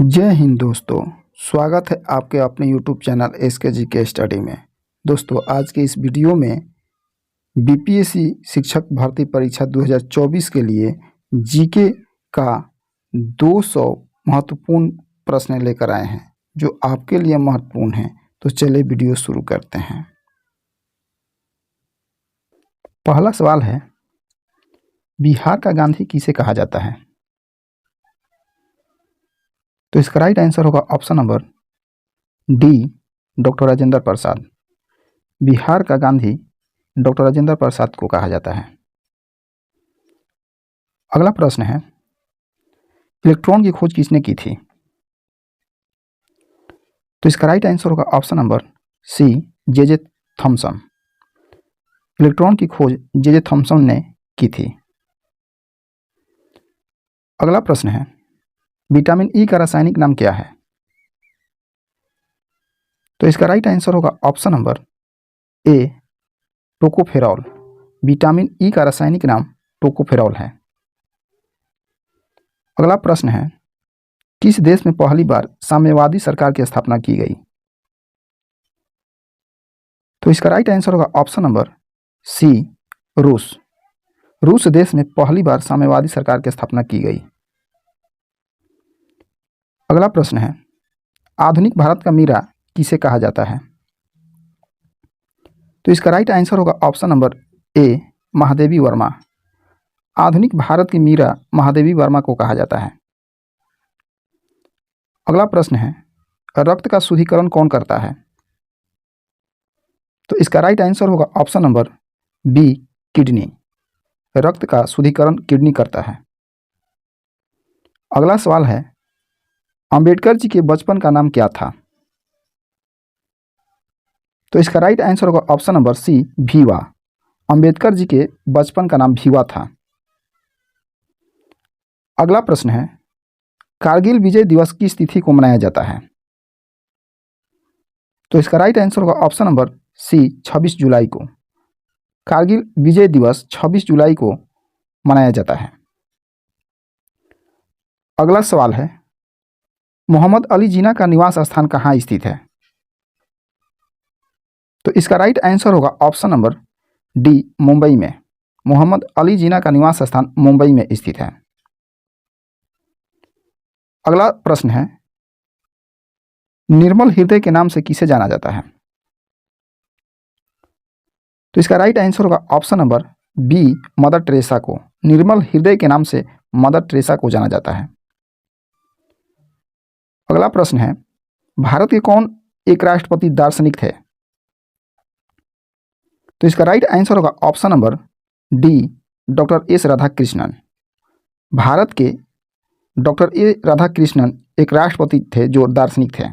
जय हिंद दोस्तों। स्वागत है आपके अपने YouTube चैनल SKG के स्टडी में। दोस्तों आज के इस वीडियो में बीपीएससी शिक्षक भर्ती परीक्षा 2024 के लिए जीके का 200 महत्वपूर्ण प्रश्न लेकर आए हैं जो आपके लिए महत्वपूर्ण हैं। तो चलिए वीडियो शुरू करते हैं। पहला सवाल है, बिहार का गांधी किसे कहा जाता है? तो इसका राइट आंसर होगा option number D, doctor Rajendra Prasad. Bihar का गांधी डॉक्टर राजेंद्र प्रसाद को कहा जाता है। अगला प्रश्न है, इलेक्ट्रॉन की खोज किसने की थी? तो इसका राइट आंसर होगा option number C, J Thomson. Electron की खोज जे थॉमसन ने की थी। अगला प्रश्न है, विटामिन ई का रासायनिक नाम क्या है? तो इसका राइट आंसर होगा ऑप्शन नंबर ए, टोकोफेरॉल। विटामिन ई का रासायनिक नाम टोकोफेरॉल है। अगला प्रश्न है, किस देश में पहली बार साम्यवादी सरकार की स्थापना की गई? तो इसका राइट आंसर होगा ऑप्शन नंबर सी, रूस। रूस देश में पहली बार साम्यवादी सरकार की स्थापना की गई। अगला प्रश्न है, आधुनिक भारत का मीरा किसे कहा जाता है? तो इसका राइट आंसर होगा ऑप्शन नंबर ए, महादेवी वर्मा। आधुनिक भारत की मीरा महादेवी वर्मा को कहा जाता है। अगला प्रश्न है, रक्त का शुद्धिकरण कौन करता है? तो इसका राइट आंसर होगा ऑप्शन नंबर बी, किडनी। रक्त का शुद्धिकरण किडनी करता है। अगला सवाल है, अंबेडकर जी के बचपन का नाम क्या था? तो इसका राइट आंसर होगा ऑप्शन नंबर सी, भीवा। अंबेडकर जी के बचपन का नाम भीवा था। अगला प्रश्न है, कारगिल विजय दिवस किस तिथि को मनाया जाता है? तो इसका राइट आंसर होगा ऑप्शन नंबर सी, 26 जुलाई को। कारगिल विजय दिवस 26 जुलाई को मनाया जाता है। अगला सवाल है, मोहम्मद अली जिन्ना का निवास स्थान कहाँ स्थित है? तो इसका राइट आंसर होगा ऑप्शन नंबर डी, मुंबई में। मोहम्मद अली जिन्ना का निवास स्थान मुंबई में स्थित है। अगला प्रश्न है, निर्मल हृदय के नाम से किसे जाना जाता है? तो इसका राइट आंसर होगा option number B, Mother Teresa को। निर्मल हृदय के नाम से मदर टेरेसा को जाना जाता है। अगला प्रश्न है, भारत के कौन एक राष्ट्रपति दार्शनिक थे? तो इसका राइट आंसर होगा option number D, doctor S Radhakrishnan. Bharat के डॉक्टर ए राधाकृष्णन एक राष्ट्रपति थे जो दार्शनिक थे।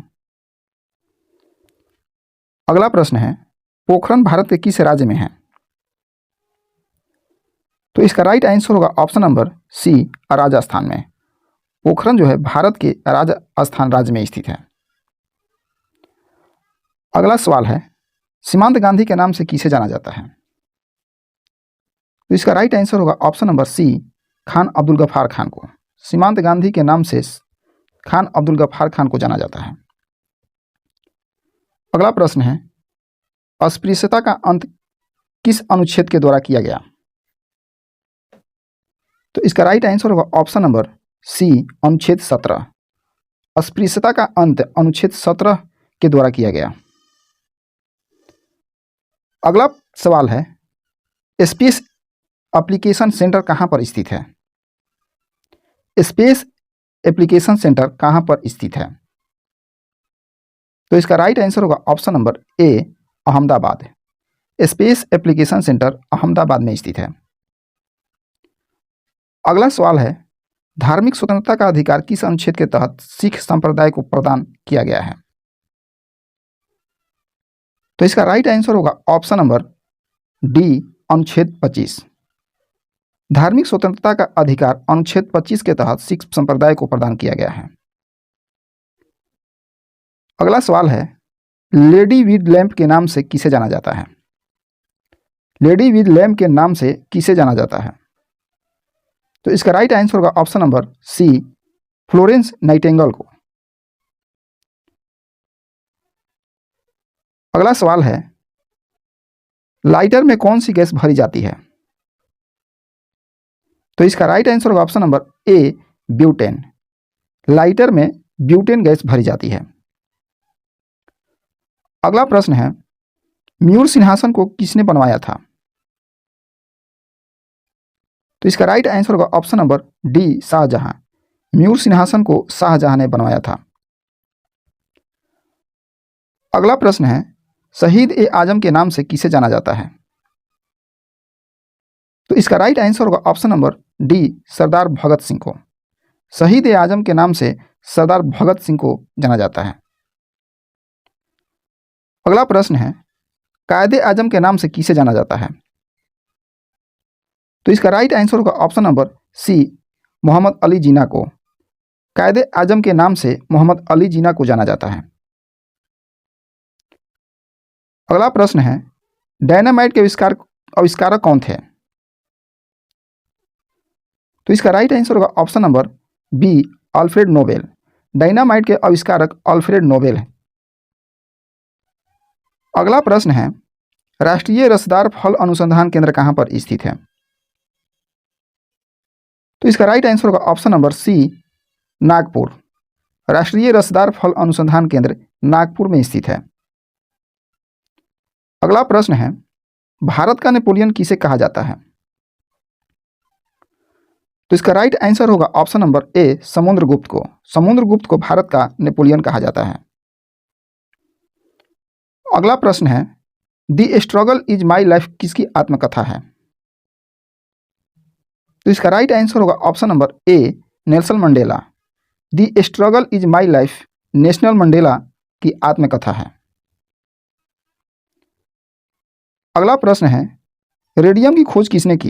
अगला प्रश्न है, पोखरण भारत के किस राज्य में है? तो इसका राइट आंसर होगा ऑप्शन नंबर सी, राजस्थान में। पोखरण जो है भारत के राजस्थान राज्य में स्थित है। अगला सवाल है, सीमांत गांधी के नाम से किसे जाना जाता है? तो इसका राइट आंसर होगा option number C, Khan Abdul Ghaffar Khan को। सीमांत गांधी के नाम से खान अब्दुल गफ्फार खान को जाना जाता है। अगला प्रश्न है, अस्पृश्यता का अंत किस अनुच्छेद के द्वारा किया गया? तो इसका राइट आंसर होगा ऑप्शन नंबर सी, अनुच्छेद 17। अस्पृश्यता का अंत अनुच्छेद 17 के द्वारा किया गया। अगला सवाल है, स्पेस एप्लीकेशन सेंटर कहाँ पर स्थित है? स्पेस एप्लीकेशन सेंटर कहाँ पर स्थित है? तो इसका राइट आंसर होगा ऑप्शन नंबर ए, Ahmedabad. Space application centre Ahmedabad में स्थित है। अगला सवाल है, धार्मिक स्वतंत्रता का अधिकार किस अनुच्छेद के तहत सिख संप्रदाय को प्रदान किया गया है? तो इसका राइट आंसर होगा ऑप्शन नंबर डी, अनुच्छेद 25। धार्मिक स्वतंत्रता का अधिकार अनुच्छेद 25 के तहत सिख संप्रदाय को प्रदान किया गया है। अगला सवाल है, लेडी विद लैंप के नाम से किसे जाना जाता है? लेडी विद लैंप के नाम से किसे जाना जाता है? तो इसका राइट आंसर होगा option number C, Florence Nightingale को। अगला सवाल है, लाइटर में कौन सी गैस भरी जाती है? तो इसका राइट आंसर होगा ऑप्शन नंबर ए, ब्यूटेन। लाइटर में ब्यूटेन गैस भरी जाती है। अगला प्रश्न है, मयूर सिंहासन को किसने बनवाया था? तो इसका राइट आंसर होगा ऑप्शन नंबर डी, शाहजहां। मयूर सिंहासन को शाहजहां ने बनवाया था। अगला प्रश्न है, शहीद ए आजम के नाम से किसे जाना जाता है? तो इसका राइट आंसर होगा ऑप्शन नंबर डी, सरदार भगत सिंह को। शहीद ए आजम के नाम से सरदार भगत सिंह को जाना जाता है। अगला प्रश्न है, कायदे आजम के नाम से किसे जाना जाता है? तो इसका राइट आंसर होगा option number C, Mohammad Ali Jinnah को। कायदे आजम के नाम से मोहम्मद अली जिन्ना को जाना जाता है। अगला प्रश्न है, डायनामाइट के आविष्कारक कौन थे? तो इसका राइट आंसर होगा option number B, Alfred Nobel. Dynamite के आविष्कारक अल्फ्रेड नोबेल हैं। अगला प्रश्न है, राष्ट्रीय रसदार फल अनुसंधान केंद्र कहाँ पर स्थित है? तो इसका राइट आंसर होगा ऑप्शन नंबर सी, नागपुर। राष्ट्रीय रसदार फल अनुसंधान केंद्र नागपुर में स्थित है। अगला प्रश्न है, भारत का नेपोलियन किसे कहा जाता है? तो इसका राइट आंसर होगा ऑप्शन नंबर ए, समुद्रगुप्त को। समुद्रगुप्त को भारत का नेपोलियन कहा जाता है। अगला प्रश्न है, the struggle is my life किसकी आत्मकथा है? तो इसका राइट आंसर होगा option number A, Nelson Mandela. The struggle is my life national Mandela की आत्मकथा है। अगला प्रश्न है, रेडियम की खोज किसने की?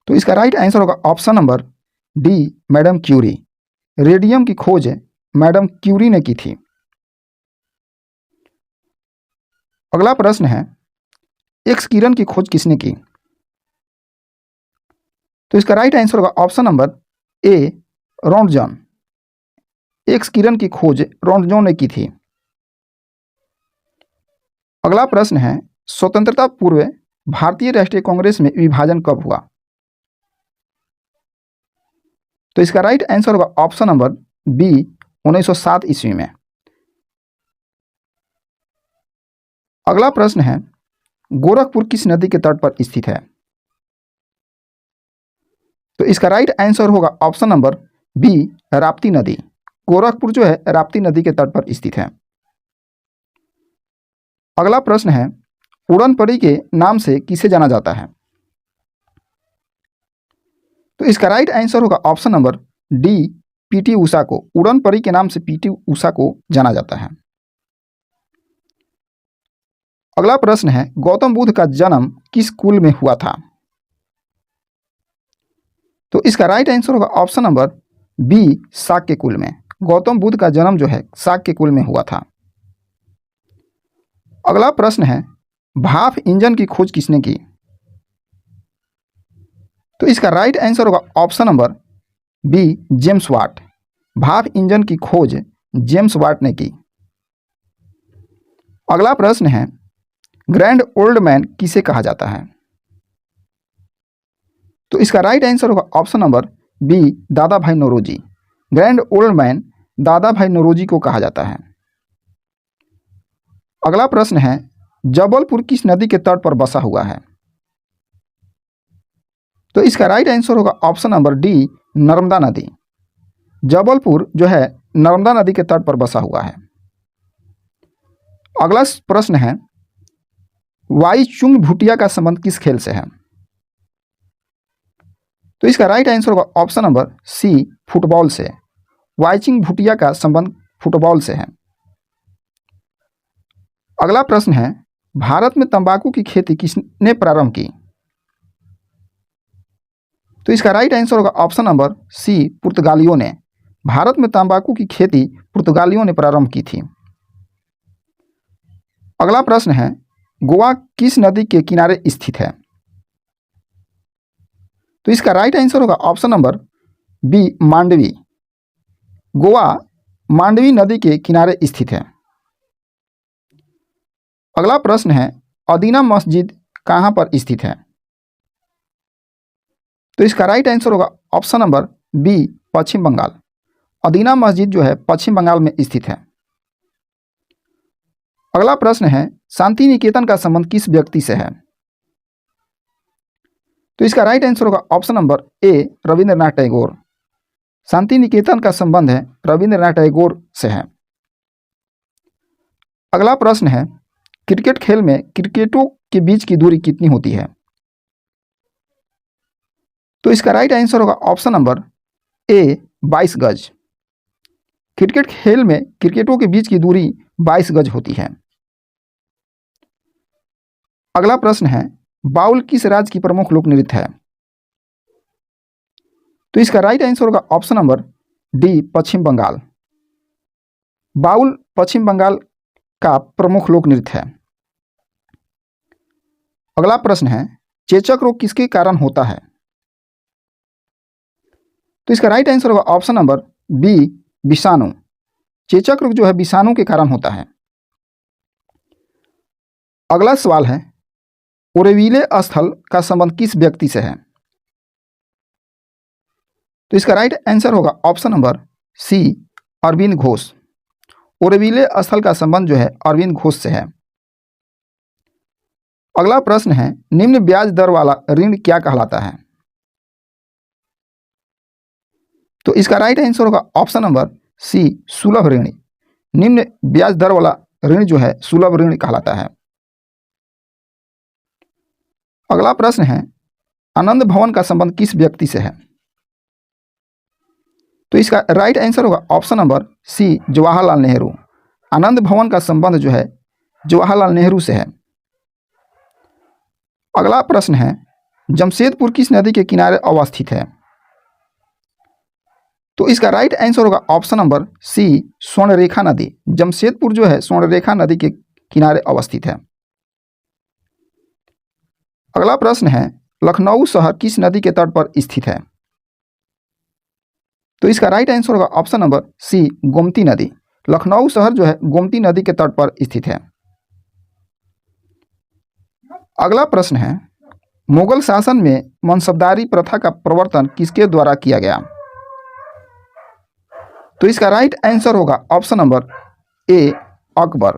तो इसका राइट आंसर होगा option number D, madam Curie. Radium की खोज मैडम क्यूरी ने की थी। अगला प्रश्न है, एक्स किरण की खोज किसने की? तो इसका राइट आंसर होगा option number A, Roentgen. X किरण की खोज रॉन्टजन ने की थी। अगला प्रश्न है, स्वतंत्रता पूर्व भारतीय राष्ट्रीय कांग्रेस में विभाजन कब हुआ? तो इसका राइट आंसर होगा ऑप्शन नंबर बी, 1907 ईस्वी में। अगला प्रश्न है, गोरखपुर किस नदी के तट पर स्थित है? तो इसका राइट आंसर होगा ऑप्शन नंबर बी, राप्ती नदी। गोरखपुर जो है राप्ती नदी के तट पर स्थित है। अगला प्रश्न है, उड़न परी के नाम से किसे जाना जाता है? तो इसका राइट आंसर होगा option number D, PT Usha को। उड़न परी के नाम से पीटी उषा को जाना जाता है। अगला प्रश्न है, गौतम बुद्ध का जन्म किस कुल में हुआ था? तो इसका राइट आंसर होगा ऑप्शन नंबर बी, शाक्य कुल में। गौतम बुद्ध का जन्म जो है शाक्य कुल में हुआ था। अगला प्रश्न है, भाप इंजन की खोज किसने की? तो इसका राइट आंसर होगा option number B, James Watt. भाप इंजन की खोज जेम्स वाट ने की। अगला प्रश्न है, ग्रैंड ओल्ड मैन किसे कहा जाता है? तो इसका राइट आंसर होगा ऑप्शन नंबर बी, दादा भाई नौरोजी। ग्रैंड ओल्ड मैन दादा भाई नौरोजी को कहा जाता है। अगला प्रश्न है, जबलपुर किस नदी के तट पर बसा हुआ है? तो इसका राइट आंसर होगा ऑप्शन नंबर डी, नर्मदा नदी। जबलपुर जो है नर्मदा नदी के तट पर बसा हुआ है। अगला प्रश्न है, वाई चुंग भूटिया का संबंध किस खेल से है? तो इसका राइट आंसर होगा ऑप्शन नंबर सी, फुटबॉल से। वाईचिंग भूटिया का संबंध फुटबॉल से है। अगला प्रश्न है, भारत में तंबाकू की खेती किसने प्रारंभ की? तो इसका राइट आंसर होगा ऑप्शन नंबर सी, पुर्तगालियों ने। भारत में तंबाकू की खेती पुर्तगालियों ने प्रारंभ की थी। अगला प्रश्न है, गोवा किस नदी के किनारे स्थित है? तो इसका राइट आंसर होगा option number B, Mandvi. Goa Mandvi नदी के किनारे स्थित है। अगला प्रश्न है, अदीना मस्जिद कहाँ पर स्थित है? तो इसका राइट आंसर होगा ऑप्शन नंबर बी, पश्चिम बंगाल। अदीना मस्जिद जो है पश्चिम बंगाल में स्थित है। अगला प्रश्न है, शांति निकेतन का संबंध किस व्यक्ति से है? तो इसका राइट आंसर होगा option number A, Rabindranath Tagore. Shanti Niketan का संबंध है रविंद्रनाथ टैगोर से है। अगला प्रश्न है, क्रिकेट खेल में क्रिकेटों के बीच की दूरी कितनी होती है? तो इसका राइट आंसर होगा ऑप्शन नंबर ए, 22 गज। क्रिकेट खेल में क्रिकेटों के बीच की दूरी 22 गज होती है। अगला प्रश्न है, बाउल किस राज्य की प्रमुख लोक नृत्य है? तो इसका राइट आंसर होगा ऑप्शन नंबर डी, पश्चिम बंगाल। बाउल पश्चिम बंगाल का प्रमुख लोक नृत्य है। अगला प्रश्न है, चेचक रोग किसके कारण होता है? तो इसका राइट आंसर होगा ऑप्शन नंबर बी, विषाणु। चेचक रोग जो है विषाणु के कारण होता है। अगला सवाल है, ओरोविले स्थल का संबंध किस व्यक्ति से है? तो इसका राइट आंसर होगा option number C, Aurobindo Ghosh. Auroville स्थल का संबंध जो है अरविंद घोष से है। अगला प्रश्न है, निम्न ब्याज दर वाला ऋण क्या कहलाता है? तो इसका राइट आंसर होगा ऑप्शन नंबर सी, सुलभ ऋण। निम्न ब्याज दर वाला ऋण जो है सुलभ ऋण कहलाता है। अगला प्रश्न है, आनंद भवन का संबंध किस व्यक्ति से है? तो इसका राइट आंसर होगा option number C, Jawaharlal Nehru. Anand Bhavan का संबंध जो है जवाहरलाल नेहरू से है। अगला प्रश्न है, जमशेदपुर किस नदी के किनारे अवस्थित है? तो इसका राइट आंसर होगा ऑप्शन नंबर सी, स्वर्णरेखा नदी। जमशेदपुर जो है स्वर्णरेखा नदी के किनारे अवस्थित है। अगला प्रश्न है, लखनऊ शहर किस नदी के तट पर स्थित है? तो इसका राइट आंसर होगा ऑप्शन नंबर सी, गोमती नदी। लखनऊ शहर जो है गोमती नदी के तट पर स्थित है। अगला प्रश्न है, मुगल शासन में मनसबदारी प्रथा का प्रवर्तन किसके द्वारा किया गया? तो इसका राइट आंसर होगा ऑप्शन नंबर ए, अकबर।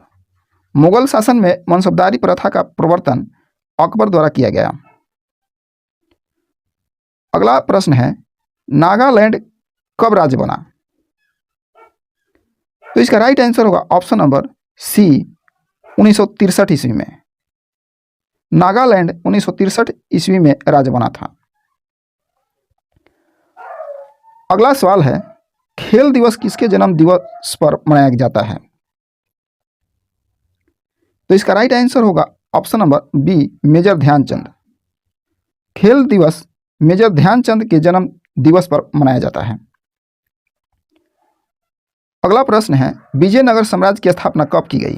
मुगल शासन में मनसबदारी प्रथा का प्रवर्तन अकबर द्वारा किया गया। अगला प्रश्न है, नागालैंड कब राज्य बना? तो इसका राइट आंसर होगा ऑप्शन नंबर सी, 1963 ईस्वी में। नागालैंड 1963 ईस्वी में राज्य बना था। अगला सवाल है, खेल दिवस किसके जन्म दिवस पर मनाया जाता है? तो इसका राइट आंसर होगा option number B, major Dhyanchand. खेल दिवस मेजर ध्यानचंद के जन्म दिवस पर मनाया जाता है। अगला प्रश्न है, विजयनगर साम्राज्य की स्थापना कब की गई?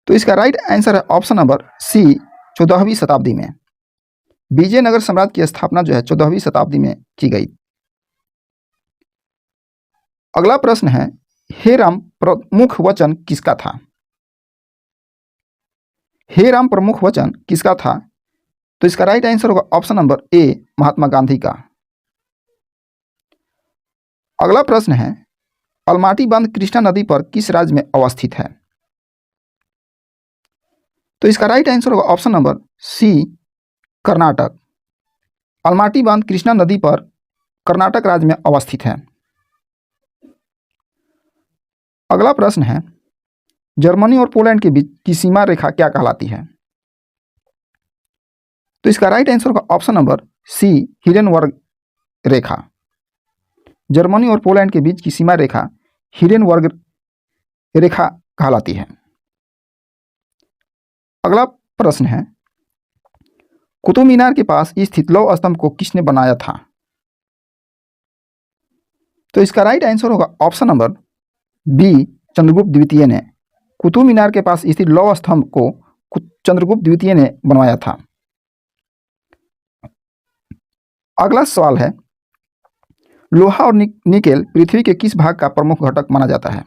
तो इसका राइट आंसर है ऑप्शन नंबर सी, 14वीं शताब्दी में। विजयनगर साम्राज्य की स्थापना जो है 14वीं शताब्दी में की गई। अगला प्रश्न है, हे राम प्रमुख वचन किसका था? हे राम प्रमुख वचन किसका था? तो इसका राइट आंसर होगा ऑप्शन नंबर ए, महात्मा गांधी का। अगला प्रश्न है, अलमाटी बांध कृष्णा नदी पर किस राज्य में अवस्थित है? तो इसका राइट आंसर होगा option number C, Karnataka. Almatti बांध कृष्णा नदी पर कर्नाटक राज्य में अवस्थित है। अगला प्रश्न है, जर्मनी और पोलैंड के बीच की सीमा रेखा क्या कहलाती है? तो इसका राइट आंसर होगा ऑप्शन नंबर सी, हिडेनबर्ग रेखा। जर्मनी और पोलैंड के बीच की सीमा रेखा हिडेनबर्ग रेखा कहलाती है। अगला प्रश्न है, कुतुब मीनार के पास स्थित लौह स्तंभ को किसने बनाया था? तो इसका राइट आंसर होगा ऑप्शन नंबर बी, चंद्रगुप्त द्वितीय ने। कुतुब मीनार के पास स्थित लौह स्तंभ को चंद्रगुप्त द्वितीय ने बनवाया था। अगला सवाल है, लोहा और निकेल पृथ्वी के किस भाग का प्रमुख घटक माना जाता है?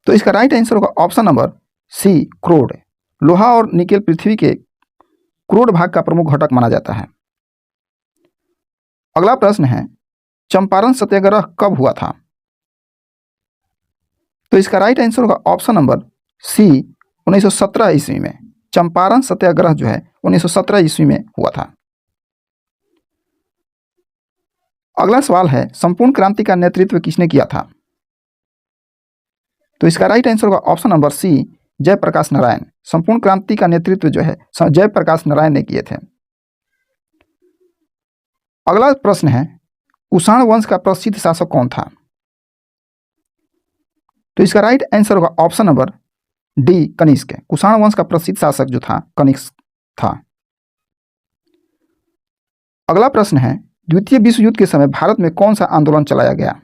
तो इसका राइट आंसर होगा ऑप्शन नंबर सी, क्रोड। लोहा और निकेल पृथ्वी के क्रोड भाग का प्रमुख घटक माना जाता है। अगला प्रश्न है, चंपारण सत्याग्रह कब हुआ था? तो इसका राइट आंसर होगा ऑप्शन नंबर सी, 1917 ईस्वी में। चंपारण सत्याग्रह जो है 1917 ईस्वी में हुआ था। अगला सवाल है, संपूर्ण क्रांति का नेतृत्व किसने किया था? तो इसका राइट आंसर होगा option number C, Jayaprakash Narayan. संपूर्ण क्रांति का नेतृत्व जो है जयप्रकाश नारायण ने किए थे। अगला प्रश्न है, कुषाण वंश का प्रसिद्ध शासक कौन था? तो इसका राइट आंसर होगा option number D, Kanishka. Kushan वंश का प्रसिद्ध शासक जो था कनिष्क था। अगला प्रश्न है, द्वितीय विश्व युद्ध के समय भारत में कौन सा आंदोलन चलाया गया?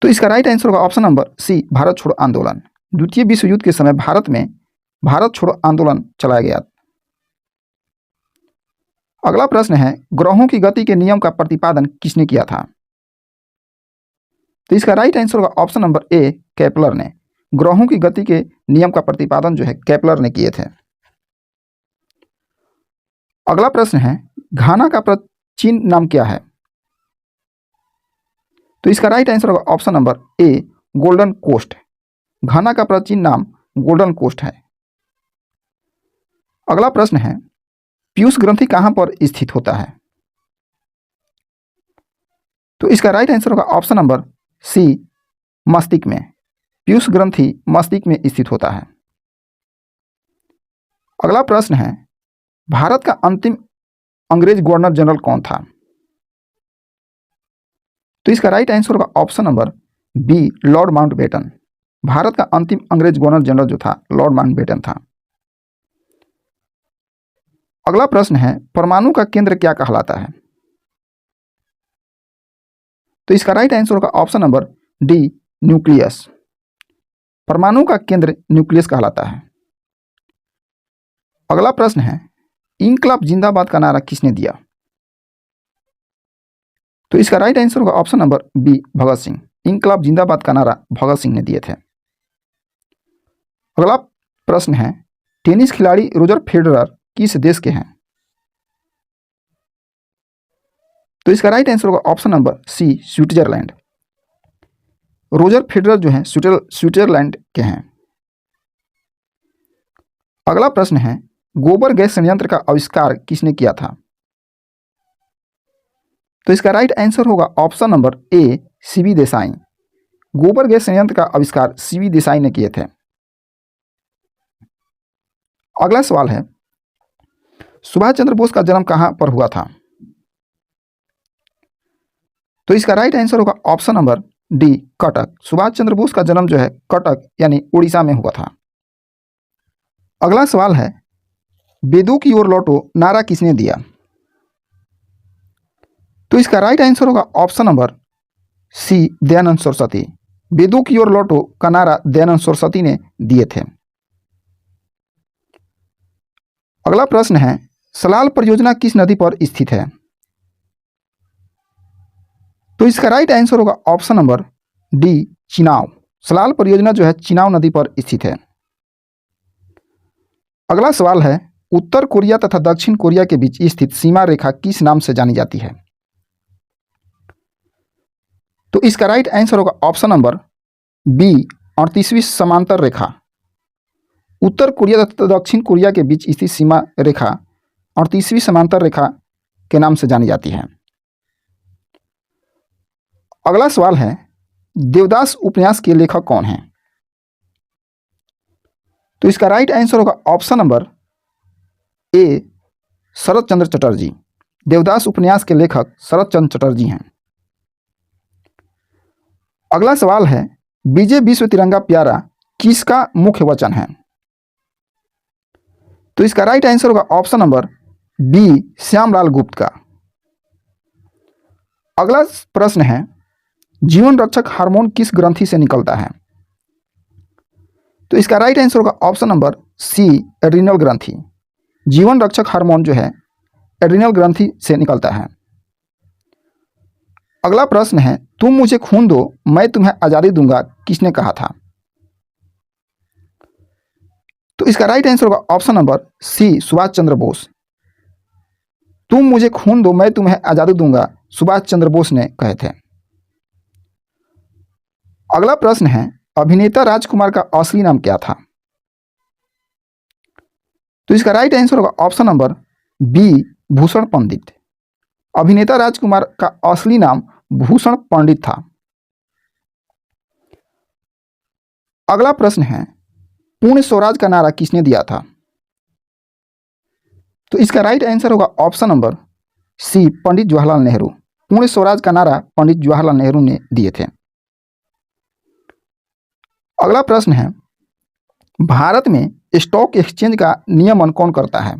तो इसका राइट आंसर होगा ऑप्शन नंबर सी, भारत छोड़ो आंदोलन। द्वितीय विश्व युद्ध के समय भारत में भारत छोड़ो आंदोलन चलाया गया। अगला प्रश्न है, ग्रहों की गति के नियम का प्रतिपादन किसने किया था? तो इसका राइट आंसर होगा ऑप्शन नंबर ए, केपलर ने। ग्रहों की गति के नियम का प्रतिपादन जो है केपलर ने किए थे। अगला प्रश्न है, घाना का प्राचीन नाम क्या है? तो इसका राइट आंसर होगा option number A, golden coast. Ghana का प्राचीन नाम गोल्डन कोस्ट है। अगला प्रश्न है, पीयूष ग्रंथि कहां पर स्थित होता है? तो इसका राइट आंसर होगा ऑप्शन नंबर सी, मस्तिष्क में। पीयूष ग्रंथि मस्तिष्क में स्थित होता है। अगला प्रश्न है, भारत का अंतिम अंग्रेज गवर्नर जनरल कौन था? तो इसका राइट आंसर होगा option number B, Lord Mountbatten. Bharat का अंतिम अंग्रेज गवर्नर जनरल जो था लॉर्ड माउंटबेटन था। अगला प्रश्न है, परमाणु का केंद्र क्या कहलाता है? तो इसका राइट आंसर होगा ऑप्शन नंबर डी, न्यूक्लियस। परमाणु का केंद्र न्यूक्लियस कहलाता है। अगला प्रश्न है, इंकलाब जिंदाबाद का नारा किसने दिया? तो इसका राइट आंसर होगा option number B, Bhagat Singh. इंकलाब जिंदाबाद का नारा भगत सिंह ने दिए थे। अगला प्रश्न है, टेनिस खिलाड़ी रोजर फेडरर किस देश के हैं? तो इसका राइट आंसर होगा option number C, Switzerland. Roger Federer जो हैं स्विट्जरलैंड के हैं। अगला प्रश्न है, गोबर गैस संयंत्र का आविष्कार किसने किया था? तो इसका राइट आंसर होगा ऑप्शन नंबर ए, सीवी देसाई। गोबर गैस संयंत्र का आविष्कार सीवी देसाई ने किए थे। अगला सवाल है, सुभाष चंद्र बोस का जन्म कहां पर हुआ था? तो इसका राइट आंसर होगा option number D, Cuttack. Subhash Chandra Bose का जन्म जो है कटक यानी उड़ीसा में हुआ था। अगला सवाल है, वेदों की ओर लौटो नारा किसने दिया? तो इसका राइट आंसर होगा option number C, Dayanand Saraswati. वेदों की ओर लौटो का नारा दयानंद सरस्वती ने दिए थे। अगला प्रश्न है, सलाल परियोजना किस नदी पर स्थित है? तो इसका राइट आंसर होगा option number D, Chenab. Salal परियोजना जो है चिनाब नदी पर स्थित है। अगला सवाल है, उत्तर कोरिया तथा दक्षिण कोरिया के बीच स्थित सीमा रेखा किस नाम से जानी जाती है? तो इसका राइट आंसर होगा ऑप्शन नंबर बी, 38वीं समांतर रेखा। उत्तर कोरिया तथा दक्षिण कोरिया के बीच स्थित सीमा रेखा 38वीं समांतर रेखा के नाम से जानी जाती है। अगला सवाल है, देवदास उपन्यास के लेखक कौन हैं? तो इसका राइट आंसर होगा ऑप्शन नंबर ए, शरत चंद्र चटर्जी। देवदास उपन्यास के लेखक शरत चंद्र चटर्जी हैं। अगला सवाल है, विजय विश्व तिरंगा प्यारा किसका मुख्य वचन है? तो इसका राइट आंसर होगा ऑप्शन नंबर बी, श्यामलाल गुप्त का। अगला प्रश्न है, जीवन रक्षक हार्मोन किस ग्रंथि से निकलता है? तो इसका राइट आंसर होगा ऑप्शन नंबर सी, एड्रिनल ग्रंथि। जीवन रक्षक हार्मोन जो है एड्रिनल ग्रंथि से निकलता है। अगला प्रश्न है, तुम मुझे खून दो मैं तुम्हें आज़ादी दूंगा, किसने कहा था? तो इसका राइट आंसर होगा ऑप्शन नंबर सी, सुभाष चंद्र बोस। तुम मुझे खून दो मैं तुम्हें आज़ादी दूंगा, सुभाष चंद्र बोस ने कहे थे। अगला प्रश्न है, अभिनेता राजकुमार का असली नाम क्या था? तो इसका राइट आंसर होगा ऑप्शन नंबर बी, भूषण पंडित। अभिनेता राजकुमार का असली नाम भूषण पंडित था। अगला प्रश्न है, पूर्ण स्वराज का नारा किसने दिया था? तो इसका राइट आंसर होगा ऑप्शन नंबर सी, पंडित जवाहरलाल नेहरू। पूर्ण स्वराज का नारा पंडित जवाहरलाल नेहरू ने दिए थे। अगला प्रश्न है, भारत में स्टॉक एक्सचेंज का नियमन कौन करता है?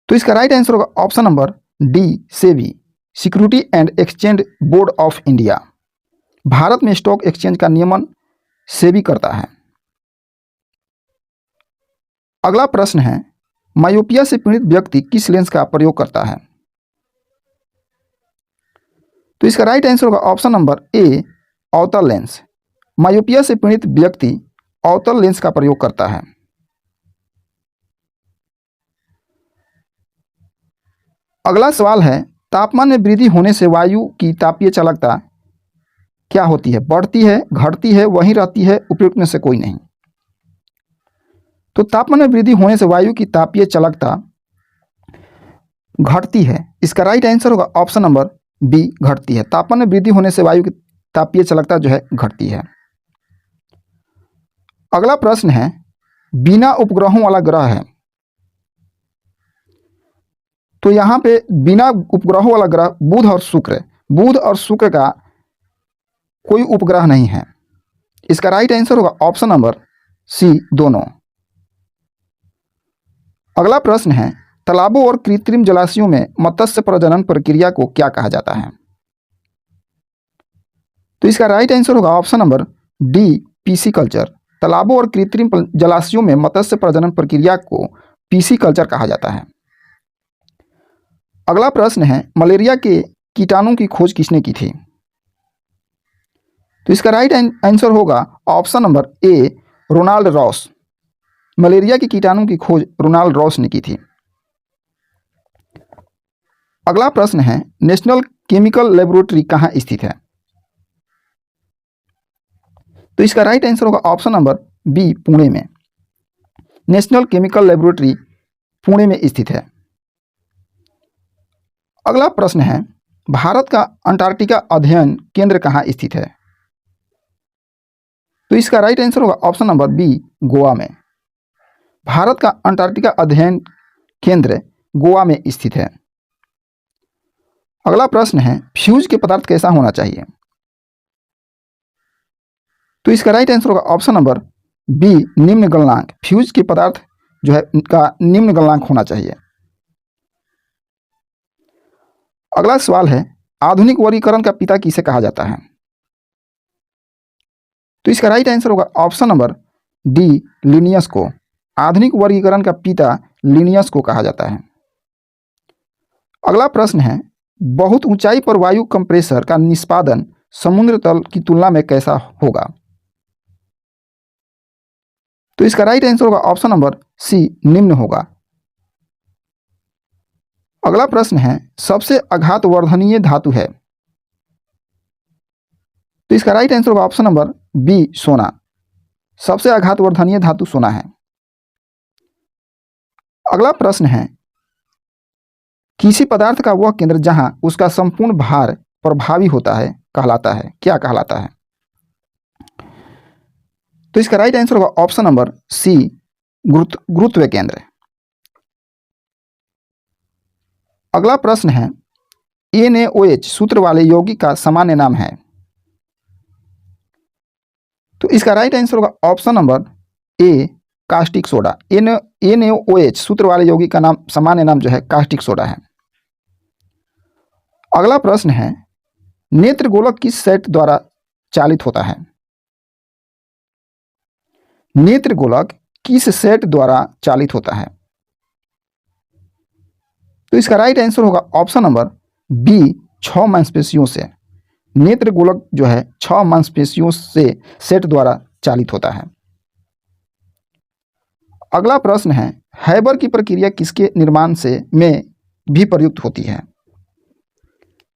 तो इसका राइट आंसर होगा option number D, SEBI, security and exchange board of India. Bharat में स्टॉक एक्सचेंज का नियमन सेबी करता है। अगला प्रश्न है, मायोपिया से पीड़ित व्यक्ति किस लेंस का प्रयोग करता है? तो इसका राइट आंसर होगा ऑप्शन नंबर ए, अवतल लेंस। मायोपिया से पीड़ित व्यक्ति अवतल लेंस का प्रयोग करता है। अगला सवाल है, तापमान में वृद्धि होने से वायु की तापीय चालकता क्या होती है? बढ़ती है, घटती है, वहीं रहती है, उपयुक्त में से कोई नहीं। तो तापमान में वृद्धि होने से वायु की तापीय चालकता घटती है। इसका राइट आंसर होगा ऑप्शन नंबर बी, घटती है। तापमान में वृद्धि होने से वायु की तापीय चालकता जो है घटती है। अगला प्रश्न है, बिना उपग्रहों वाला ग्रह है। तो यहाँ पे बिना उपग्रहों वाला ग्रह बुध और शुक्र। बुध और शुक्र का कोई उपग्रह नहीं है। इसका राइट आंसर होगा ऑप्शन नंबर सी, दोनों। अगला प्रश्न है, तालाबों और कृत्रिम जलाशयों में मत्स्य प्रजनन प्रक्रिया को क्या कहा जाता है? तो इसका राइट आंसर होगा option number D, PC culture. तालाबों और कृत्रिम जलाशयों में मत्स्य प्रजनन प्रक्रिया को पीसी कल्चर कहा जाता है। अगला प्रश्न है, मलेरिया के कीटाणु की खोज किसने की थी? तो इसका राइट आंसर होगा option number A, Ronald Ross. Malaria के कीटाणु की खोज रोनाल्ड रॉस ने की थी। अगला प्रश्न है, नेशनल केमिकल लेबोरेटरी कहाँ स्थित है? तो इसका राइट आंसर होगा ऑप्शन नंबर बी, पुणे में। नेशनल केमिकल लेबोरेटरी पुणे में स्थित है। अगला प्रश्न है, भारत का अंटार्कटिका अध्ययन केंद्र कहाँ स्थित है? तो इसका राइट आंसर होगा ऑप्शन नंबर बी, गोवा में। भारत का अंटार्कटिका अध्ययन केंद्र गोवा में स्थित है। अगला प्रश्न है, फ्यूज के पदार्थ कैसा होना चाहिए? तो इसका राइट आंसर होगा ऑप्शन नंबर बी, निम्न गलनांक। फ्यूज के पदार्थ जो है उनका निम्न गलनांक होना चाहिए। अगला सवाल है, आधुनिक वर्गीकरण का पिता किसे कहा जाता है? तो इसका राइट आंसर होगा ऑप्शन नंबर डी, लिनियस को। आधुनिक वर्गीकरण का पिता लिनियस को कहा जाता है। अगला प्रश्न है, बहुत ऊंचाई पर वायु कंप्रेसर का निष्पादन समुद्र तल की तुलना में कैसा होगा? तो इसका राइट आंसर होगा ऑप्शन नंबर सी, निम्न होगा। अगला प्रश्न है, सबसे आघातवर्धनीय धातु है? तो इसका राइट आंसर होगा ऑप्शन नंबर बी, सोना। सबसे आघातवर्धनीय धातु सोना है। अगला प्रश्न है, किसी पदार्थ का वह केंद्र जहां उसका संपूर्ण भार प्रभावी होता है कहलाता है, क्या कहलाता है? तो इसका राइट आंसर होगा ऑप्शन नंबर सी, गुरुत्व केंद्र। अगला प्रश्न है, NaOH सूत्र वाले यौगिक का सामान्य नाम है? तो इसका राइट आंसर होगा ऑप्शन नंबर ए, कास्टिक सोडा। NaOH सूत्र वाले यौगिक का नाम, सामान्य नाम जो है कास्टिक सोडा है। अगला प्रश्न है, नेत्र गोलक किस सेट द्वारा चालित होता है? नेत्र गोलक किस सेट द्वारा चालित होता है? तो इसका राइट आंसर होगा ऑप्शन नंबर बी 6 मांसपेशियों से। नेत्र गोलक जो है 6 मांसपेशियों से सेट द्वारा चालित होता है। अगला प्रश्न है, हैबर की प्रक्रिया किसके निर्माण से में भी प्रयुक्त होती है?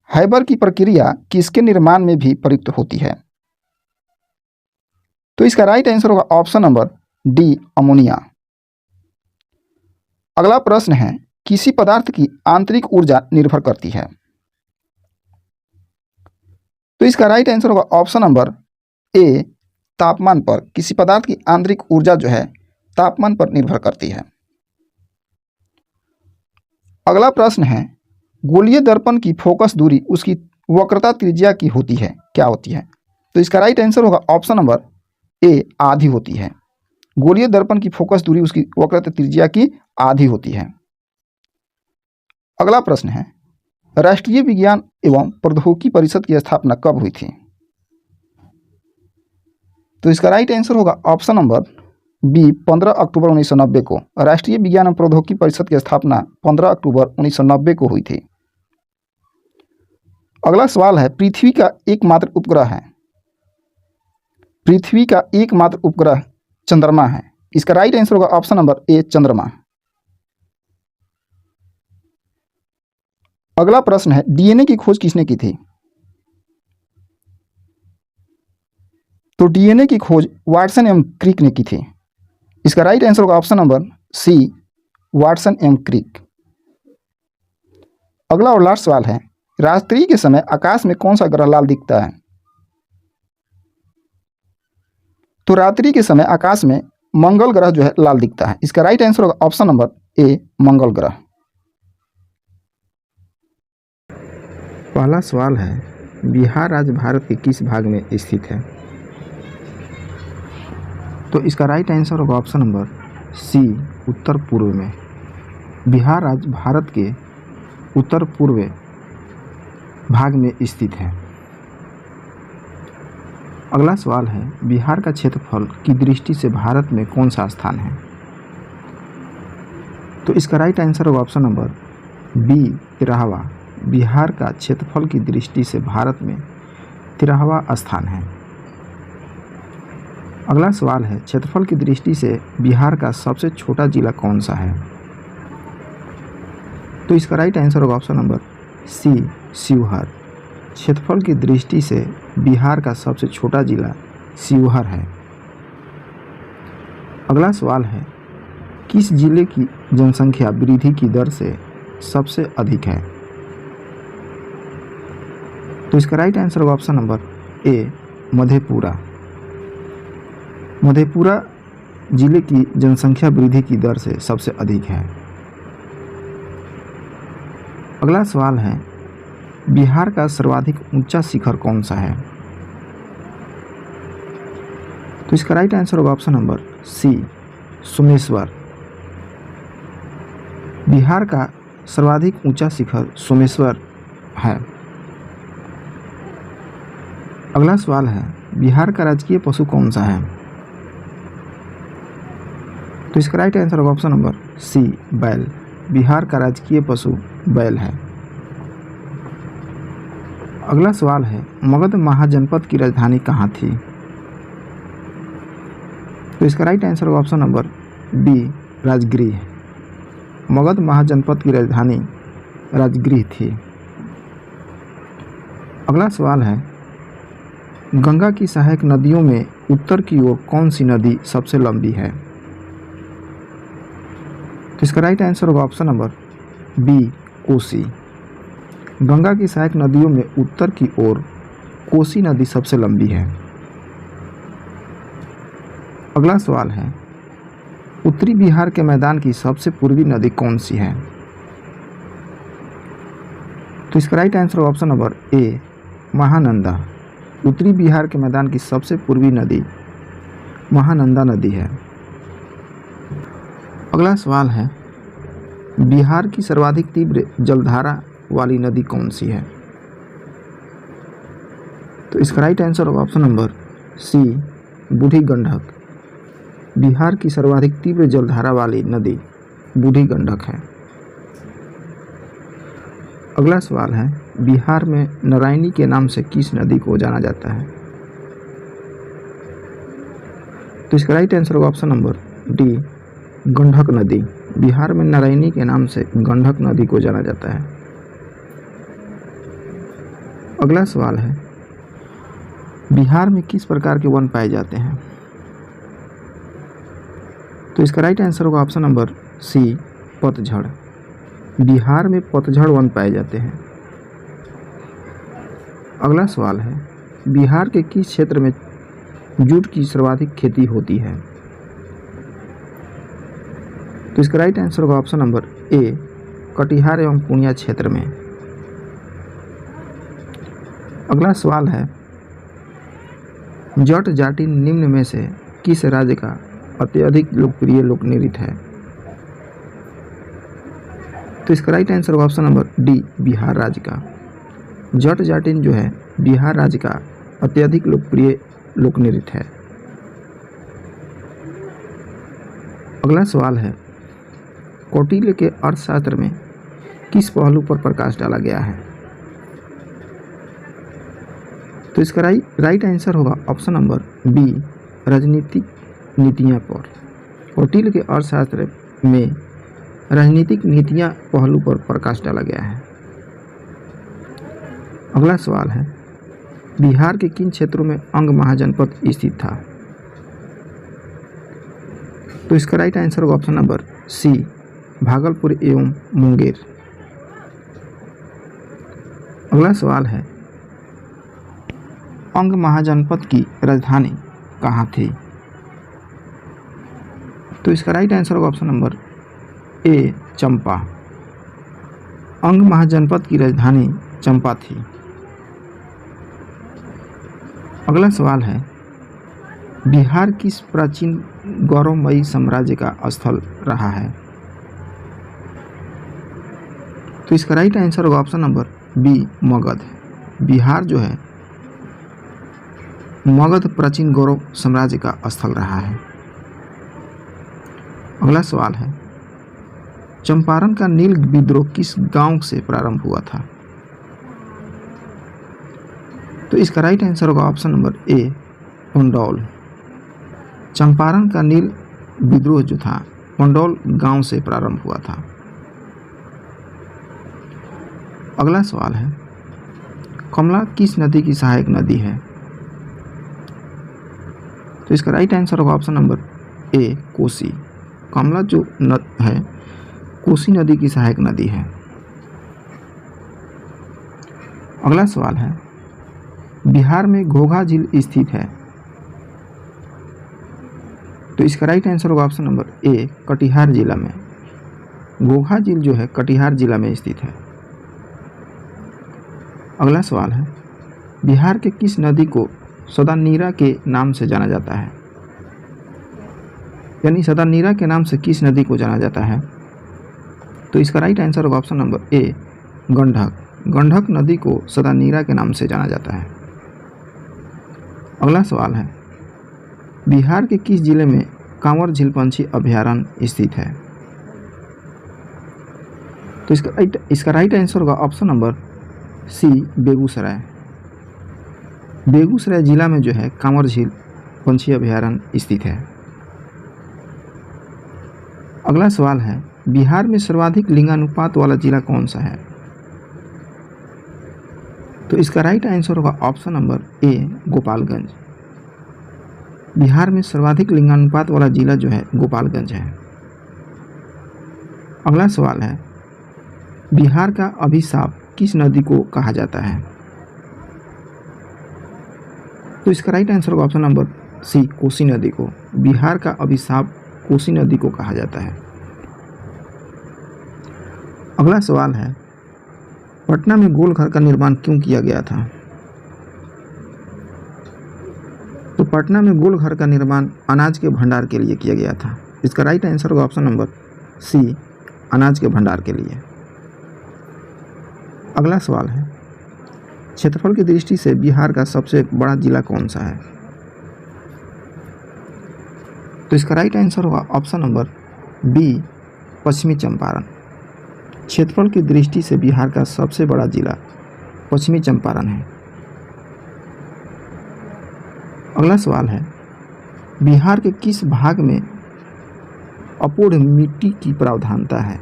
हैबर की प्रक्रिया किसके निर्माण में भी प्रयुक्त होती है? तो इसका राइट आंसर होगा ऑप्शन नंबर डी, अमोनिया। अगला प्रश्न है, किसी पदार्थ की आंतरिक ऊर्जा निर्भर करती है? तो इसका राइट आंसर होगा ऑप्शन नंबर ए, तापमान पर। किसी पदार्थ की आंतरिक ऊर्जा जो है तापमान पर निर्भर करती है। अगला प्रश्न है, गोलीय दर्पण की फोकस दूरी उसकी वक्रता त्रिज्या की होती है, क्या होती है? तो इसका राइट आंसर होगा ऑप्शन नंबर ए, आधी होती है। गोलीय दर्पण की फोकस दूरी उसकी वक्रता त्रिज्या की आधी होती है। अगला प्रश्न है, राष्ट्रीय विज्ञान एवं प्रौद्योगिकी परिषद की स्थापना कब हुई थी? तो इसका राइट आंसर होगा ऑप्शन नंबर बी, 15 अक्टूबर 1990 को। राष्ट्रीय विज्ञान एवं प्रौद्योगिकी परिषद की स्थापना 15 अक्टूबर 1990 को हुई थी। अगला सवाल है, पृथ्वी का एकमात्र उपग्रह है। पृथ्वी का एकमात्र उपग्रह चंद्रमा है। इसका राइट आंसर होगा ऑप्शन नंबर ए, चंद्रमा। अगला प्रश्न है, डीएनए की खोज किसने की थी? तो डीएनए की खोज वाटसन एवं क्रिक ने की थी। इसका राइट आंसर होगा ऑप्शन नंबर सी, वाटसन एवं क्रिक। अगला और लास्ट सवाल है, रात्रि के समय आकाश में कौन सा ग्रह लाल दिखता है? तो रात्रि के समय आकाश में मंगल ग्रह जो है लाल दिखता है। इसका राइट आंसर होगा ऑप्शन नंबर ए, मंगल ग्रह। पहला सवाल है, बिहार राज्य भारत के किस भाग में स्थित है? तो इसका राइट आंसर होगा ऑप्शन नंबर सी, उत्तर पूर्व में। बिहार राज्य भारत के उत्तर पूर्व भाग में स्थित है। अगला सवाल है, बिहार का क्षेत्रफल की दृष्टि से भारत में कौन सा स्थान है? तो इसका राइट आंसर होगा ऑप्शन नंबर बी, 13वां। बिहार का क्षेत्रफल की दृष्टि से भारत में 13वां स्थान है। अगला सवाल है, क्षेत्रफल की दृष्टि से बिहार का सबसे छोटा जिला कौन सा है? तो इसका राइट आंसर होगा ऑप्शन नंबर सी, शिवहर। क्षेत्रफल की दृष्टि से बिहार का सबसे छोटा जिला शिवहर है। अगला सवाल है, किस जिले की जनसंख्या वृद्धि की दर से सबसे अधिक है? तो इसका राइट आंसर होगा ऑप्शन नंबर ए, मधेपुरा। मधेपुरा जिले की जनसंख्या वृद्धि की दर से सबसे अधिक है। अगला सवाल है, बिहार का सर्वाधिक ऊंचा शिखर कौन सा है? तो इसका राइट आंसर होगा option number C, Someshwar. Bihar का सर्वाधिक ऊंचा शिखर सोमेश्वर है। अगला सवाल है, बिहार का राजकीय पशु कौन सा है? तो इसका राइट आंसर होगा ऑप्शन नंबर सी, बैल। बिहार का राजकीय पशु बैल है। अगला सवाल है, मगध महाजनपद की राजधानी कहाँ थी? तो इसका राइट आंसर होगा option number B, Rajgriha. Magadh महाजनपद की राजधानी राजगृह थी। अगला सवाल है, गंगा की सहायक नदियों में उत्तर की ओर कौन सी नदी सबसे लंबी है? तो इसका राइट आंसर होगा option number B, Kosi. Ganga की सहायक नदियों में उत्तर की ओर कोसी नदी सबसे लंबी है। अगला सवाल है, उत्तरी बिहार के मैदान की सबसे पूर्वी नदी कौन सी है? तो इसका राइट आंसर होगा ऑप्शन नंबर ए, महानंदा। उत्तरी बिहार के मैदान की सबसे पूर्वी नदी महानंदा नदी है। अगला सवाल है, बिहार की सर्वाधिक तीव्र जलधारा वाली नदी कौन सी है? तो इसका राइट आंसर होगा ऑप्शन नंबर सी, बूढ़ी गंडक। बिहार की सर्वाधिक तीव्र जलधारा वाली नदी बूढ़ी गंडक है। अगला सवाल है, बिहार में नारायणी के नाम से किस नदी को जाना जाता है? तो इसका राइट आंसर होगा ऑप्शन नंबर डी, गंडक नदी। बिहार में नारायणी के नाम से गंडक नदी को जाना जाता है। अगला सवाल है, बिहार में किस प्रकार के वन पाए जाते हैं? तो इसका राइट आंसर होगा ऑप्शन नंबर सी, पतझड़। बिहार में पतझड़ वन पाए जाते हैं। अगला सवाल है, बिहार के किस क्षेत्र में जूट की सर्वाधिक खेती होती है? तो इसका राइट आंसर होगा ऑप्शन नंबर ए, कटिहार एवं पूर्णिया क्षेत्र में। अगला सवाल है, जट जाति निम्न में से किस राज्य का अत्यधिक लोकप्रिय लोक नृत्य है? तो इसका राइट आंसर होगा ऑप्शन नंबर डी, बिहार राज्य का। जट जाटिन जो है बिहार राज्य का अत्यधिक लोकप्रिय लोक नृत्य है। अगला सवाल है, कौटिल्य के अर्थशास्त्र में किस पहलू पर प्रकाश डाला गया है? तो इसका राइट आंसर होगा ऑप्शन नंबर बी, राजनीतिक नीतियां पर। कौटिल्य के अर्थशास्त्र में राजनीतिक नीतियां पहलू पर प्रकाश डाला गया है। अगला सवाल है, बिहार के किन क्षेत्रों में अंग महाजनपद स्थित था? तो इसका राइट आंसर होगा ऑप्शन नंबर सी, भागलपुर एवं मुंगेर। अगला सवाल है, अंग महाजनपद की राजधानी कहाँ थी? तो इसका राइट आंसर होगा ऑप्शन नंबर ए, चंपा। अंग महाजनपद की राजधानी चंपा थी। अगला सवाल है, बिहार किस प्राचीन गौरवमयी साम्राज्य का स्थल रहा है? तो इसका राइट आंसर होगा option number B, Magadh. Bihar जो है मगध प्राचीन गौरव साम्राज्य का स्थल रहा है। अगला सवाल है, चंपारण का नील विद्रोह किस गांव से प्रारंभ हुआ था? तो इसका राइट आंसर होगा ऑप्शन नंबर ए, पंडौल। चंपारण का नील विद्रोह जो था पंडौल गांव से प्रारंभ हुआ था। अगला सवाल है, कमला किस नदी की सहायक नदी है? तो इसका राइट आंसर होगा ऑप्शन नंबर ए, कोसी। कमला जो नदी है कोसी नदी की सहायक नदी है। अगला सवाल है, बिहार में घोघा झील स्थित है। तो इसका राइट आंसर होगा ऑप्शन नंबर ए, कटिहार जिला में। घोघा झील जो है कटिहार जिला में स्थित है। अगला सवाल है, बिहार के किस नदी को सदानीरा के नाम से जाना जाता है? यानी सदानीरा के नाम से किस नदी को जाना जाता है? तो इसका राइट आंसर होगा ऑप्शन नंबर ए, गंडक। गंडक नदी को सदानीरा के नाम से जाना जाता है। अगला सवाल है, बिहार के किस जिले में कांवर झील पंछी अभयारण्य स्थित है? तो इसका राइट आंसर होगा option number C, Begusarai. Begusarai जिला में जो है कांवर झील पंछी अभयारण्य स्थित है। अगला सवाल है, बिहार में सर्वाधिक लिंगानुपात वाला जिला कौन सा है? तो इसका राइट आंसर होगा ऑप्शन नंबर ए, गोपालगंज। बिहार में सर्वाधिक लिंगानुपात वाला जिला जो है गोपालगंज है। अगला सवाल है, बिहार का अभिशाप किस नदी को कहा जाता है? तो इसका राइट आंसर होगा ऑप्शन नंबर सी, कोसी नदी को। बिहार का अभिशाप कोसी नदी को कहा जाता है। अगला सवाल है, पटना में गोल घर का निर्माण क्यों किया गया था? तो पटना में गोल घर का निर्माण अनाज के भंडार के लिए किया गया था। इसका राइट आंसर होगा ऑप्शन नंबर सी, अनाज के भंडार के लिए। अगला सवाल है, क्षेत्रफल की दृष्टि से बिहार का सबसे बड़ा जिला कौन सा है? तो इसका राइट आंसर होगा ऑप्शन नंबर बी, पश्चिमी चंपारण। क्षेत्रफल की दृष्टि से बिहार का सबसे बड़ा जिला पश्चिमी चंपारण है। अगला सवाल है, बिहार के किस भाग में अपूर्ण मिट्टी की प्रावधानता है?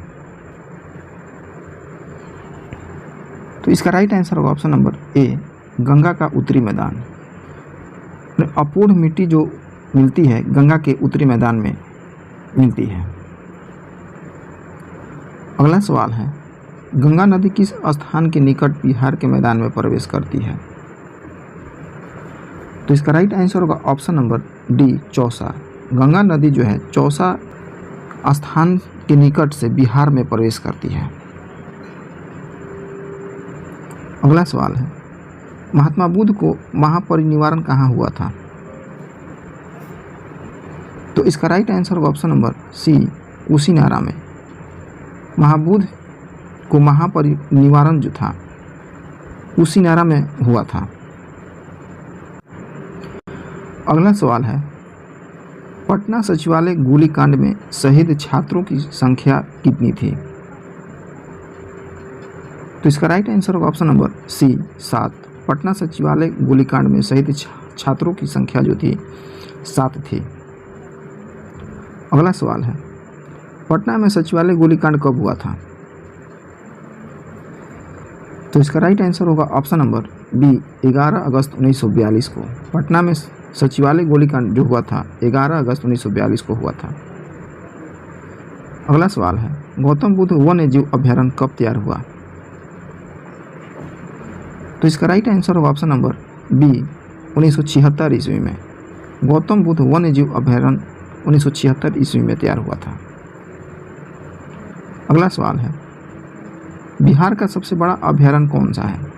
तो इसका राइट आंसर होगा ऑप्शन नंबर ए, गंगा का उत्तरी मैदान। अपूर्ण मिट्टी जो मिलती है गंगा के उत्तरी मैदान में मिलती है। अगला सवाल है, गंगा नदी किस स्थान के निकट बिहार के मैदान में प्रवेश करती है? तो इसका राइट आंसर होगा option number D, Chausa. Ganga नदी जो है चौसा स्थान के निकट से बिहार में प्रवेश करती है। अगला सवाल है, महात्मा बुद्ध को महापरिनिर्वाण कहाँ हुआ था? तो इसका राइट आंसर होगा ऑप्शन नंबर सी, कुशीनारा में। महाबुद्ध को महापरिनिर्वाण जो था कुशीनारा में हुआ था। अगला सवाल है, पटना सचिवालय गोलीकांड में शहीद छात्रों की संख्या कितनी थी? तो इसका राइट आंसर होगा ऑप्शन नंबर सी, 7। पटना सचिवालय गोलीकांड में शहीद छात्रों की संख्या जो थी 7 थी। अगला सवाल है, पटना में सचिवालय गोलीकांड कब हुआ था? तो इसका राइट आंसर होगा ऑप्शन नंबर बी, 11 अगस्त 1942 को। पटना में सचिवालय गोलीकांड जो हुआ था 11 अगस्त 1942 को हुआ था। अगला सवाल है, गौतम बुद्ध वन्य जीव अभयारण्य कब तैयार हुआ? तो इसका राइट आंसर होगा ऑप्शन नंबर बी, 1976 ईस्वी में। गौतम बुद्ध वन्य जीव अभयारण्य 1976 ईस्वी में तैयार हुआ था। अगला सवाल है, बिहार का सबसे बड़ा अभयारण्य कौन सा है?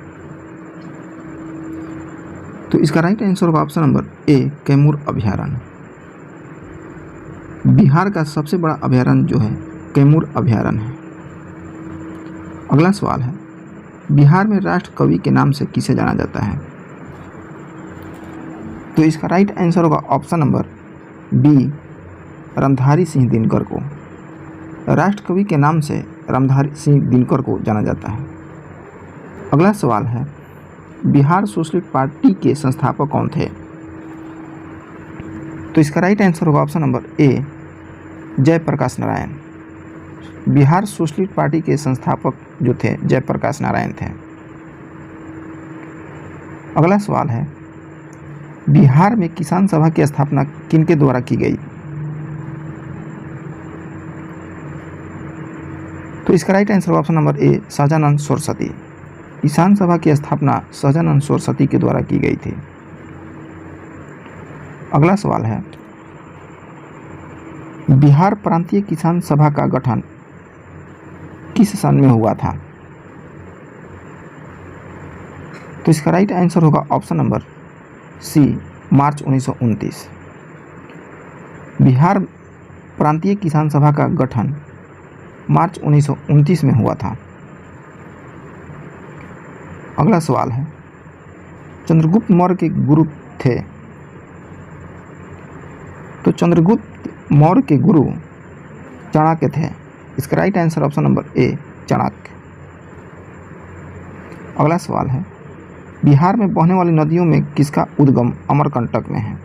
तो इसका राइट आंसर होगा ऑप्शन नंबर ए, कैमूर अभयारण्य। बिहार का सबसे बड़ा अभयारण्य जो है कैमूर अभयारण्य है। अगला सवाल है, बिहार में राष्ट्र कवि के नाम से किसे जाना जाता है? तो इसका राइट आंसर होगा option number B, Ramdhari Singh Dinkar को। राष्ट्र कवि के नाम से रामधारी सिंह दिनकर को जाना जाता है। अगला सवाल है, बिहार सोशलिस्ट पार्टी के संस्थापक कौन थे? तो इसका राइट आंसर होगा option number A, Jayaprakash Narayan. Bihar socialist party के संस्थापक जो थे जयप्रकाश नारायण थे। अगला सवाल है, बिहार में किसान सभा की स्थापना किनके द्वारा की गई? तो इसका राइट आंसर ऑप्शन नंबर ए, सहजानंद सरस्वती। किसान सभा की स्थापना सहजानंद सरस्वती के द्वारा की गई थी। अगला सवाल है, बिहार प्रांतीय किसान सभा का गठन किस सन में हुआ था? तो इसका राइट आंसर होगा ऑप्शन नंबर सी, मार्च 1929। बिहार प्रांतीय किसान सभा का गठन मार्च 1929 में हुआ था। अगला सवाल है, चंद्रगुप्त मौर्य के गुरु थे? तो चंद्रगुप्त मौर्य के गुरु चाणक्य थे। इसका राइट आंसर ऑप्शन नंबर ए, चाणक्य। अगला सवाल है, बिहार में बहने वाली नदियों में किसका उद्गम अमरकंटक में है?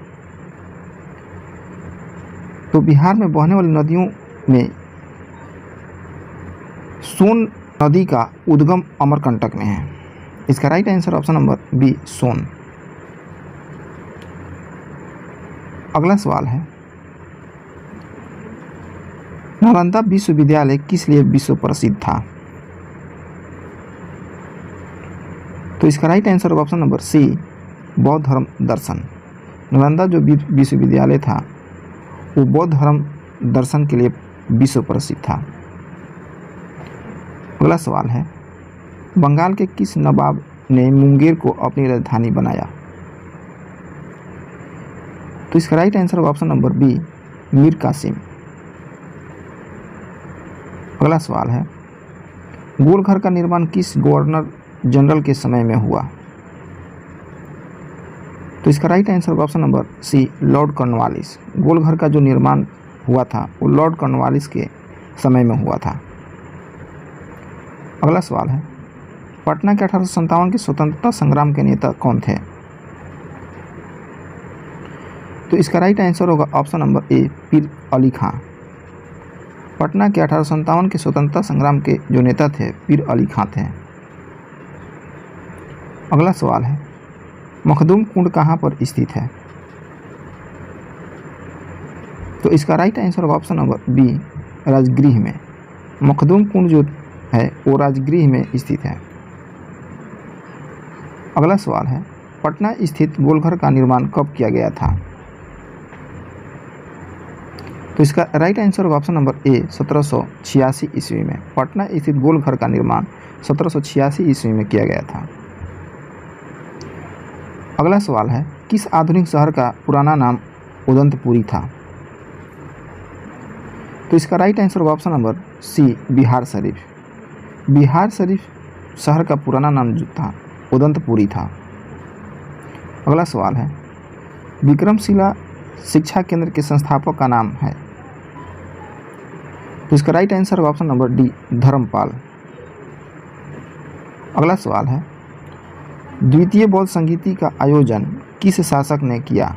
तो बिहार में बहने वाली नदियों में सोन नदी का उद्गम अमरकंटक में है। इसका right answer option number B, Son. अगला सवाल है, नालंदा विश्वविद्यालय किस लिए विश्व प्रसिद्ध था? तो इसका राइट आंसर होगा ऑप्शन नंबर सी, बौद्ध धर्म दर्शन। नालंदा जो विश्वविद्यालय था वो बौद्ध धर्म दर्शन के लिए विश्व प्रसिद्ध था। अगला सवाल है, बंगाल के किस नवाब ने मुंगेर को अपनी राजधानी बनाया? तो इसका राइट आंसर होगा option number B, Mir Qasim. अगला सवाल है, गोलघर का निर्माण किस गवर्नर जनरल के समय में हुआ? तो इसका राइट आंसर होगा option number C, Lord Cornwallis. Golghar का जो निर्माण हुआ था वो लॉर्ड कॉर्नवालिस के समय में हुआ था। अगला सवाल है, पटना के 1857 के स्वतंत्रता संग्राम के नेता कौन थे? तो इसका राइट आंसर होगा ऑप्शन नंबर ए, पीर अली खां। पटना के 1857 के स्वतंत्रता संग्राम के जो नेता थे पीर अली खां थे। अगला सवाल है, मखदूम कुंड कहाँ पर स्थित है? तो इसका राइट आंसर होगा ऑप्शन नंबर बी, राजगृह में। मखदूम कुंड जो है वो राजगृह में स्थित है। अगला सवाल है, पटना स्थित गोलघर का निर्माण कब किया गया था? तो इसका राइट आंसर होगा ऑप्शन नंबर ए, 1786 ईस्वी में। पटना स्थित गोलघर का निर्माण 1786 ईस्वी में किया गया था। अगला सवाल है, किस आधुनिक शहर का पुराना नाम उदंतपुरी था? तो इसका राइट आंसर होगा ऑप्शन नंबर सी, बिहार शरीफ। बिहार शरीफ शहर का पुराना नाम जो था उदंतपुरी था। अगला सवाल है, विक्रमशिला शिक्षा केंद्र के संस्थापक का नाम है? तो इसका राइट आंसर होगा ऑप्शन नंबर डी, धर्मपाल। अगला सवाल है, द्वितीय बौद्ध संगीति का आयोजन किस शासक ने किया?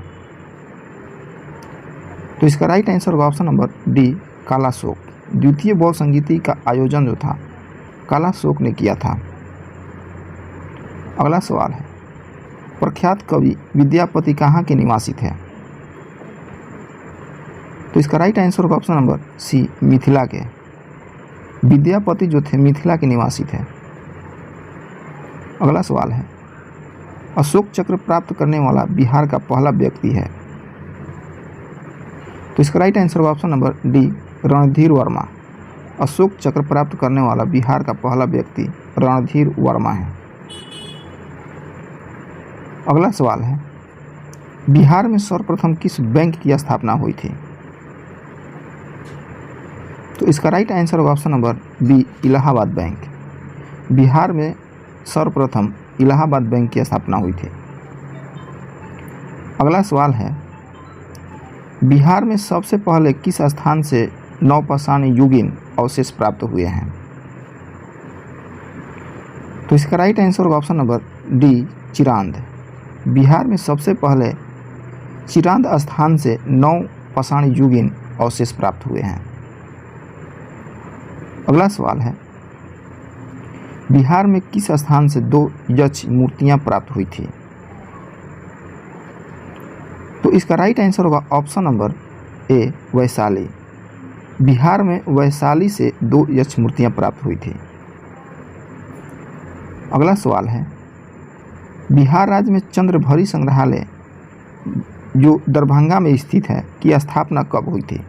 तो इसका राइट आंसर होगा ऑप्शन नंबर डी, कालाशोक। द्वितीय बौद्ध संगीति का आयोजन जो था कालाशोक ने किया था। अगला सवाल है, प्रख्यात कवि विद्यापति कहाँ के निवासी थे? तो इसका राइट आंसर होगा ऑप्शन नंबर सी, मिथिला के। विद्यापति जो थे मिथिला के निवासी थे। अगला सवाल है, अशोक चक्र प्राप्त करने वाला बिहार का पहला व्यक्ति है? तो इसका राइट आंसर होगा option number D, Randhir Verma. Ashok चक्र प्राप्त करने वाला बिहार का पहला व्यक्ति रणधीर वर्मा है। अगला सवाल है, बिहार में सर्वप्रथम किस बैंक की स्थापना हुई थी? तो इसका राइट आंसर होगा option number B, Allahabad Bank. Bihar में सर्वप्रथम इलाहाबाद बैंक की स्थापना हुई थी। अगला सवाल है, बिहार में सबसे पहले किस स्थान से नवपाषाण युगीन अवशेष प्राप्त हुए हैं? तो इसका राइट आंसर होगा option number D, Chirand. Bihar में सबसे पहले चिरांद स्थान से नवपाषाण युगीन अवशेष प्राप्त हुए हैं। अगला सवाल है, बिहार में किस स्थान से 2 यक्ष मूर्तियां प्राप्त हुई थी? तो इसका राइट आंसर होगा ऑप्शन नंबर ए, वैशाली। बिहार में वैशाली से 2 यक्ष मूर्तियां प्राप्त हुई थी। अगला सवाल है, बिहार राज्य में चंद्रभरी संग्रहालय जो दरभंगा में स्थित है की स्थापना कब हुई थी?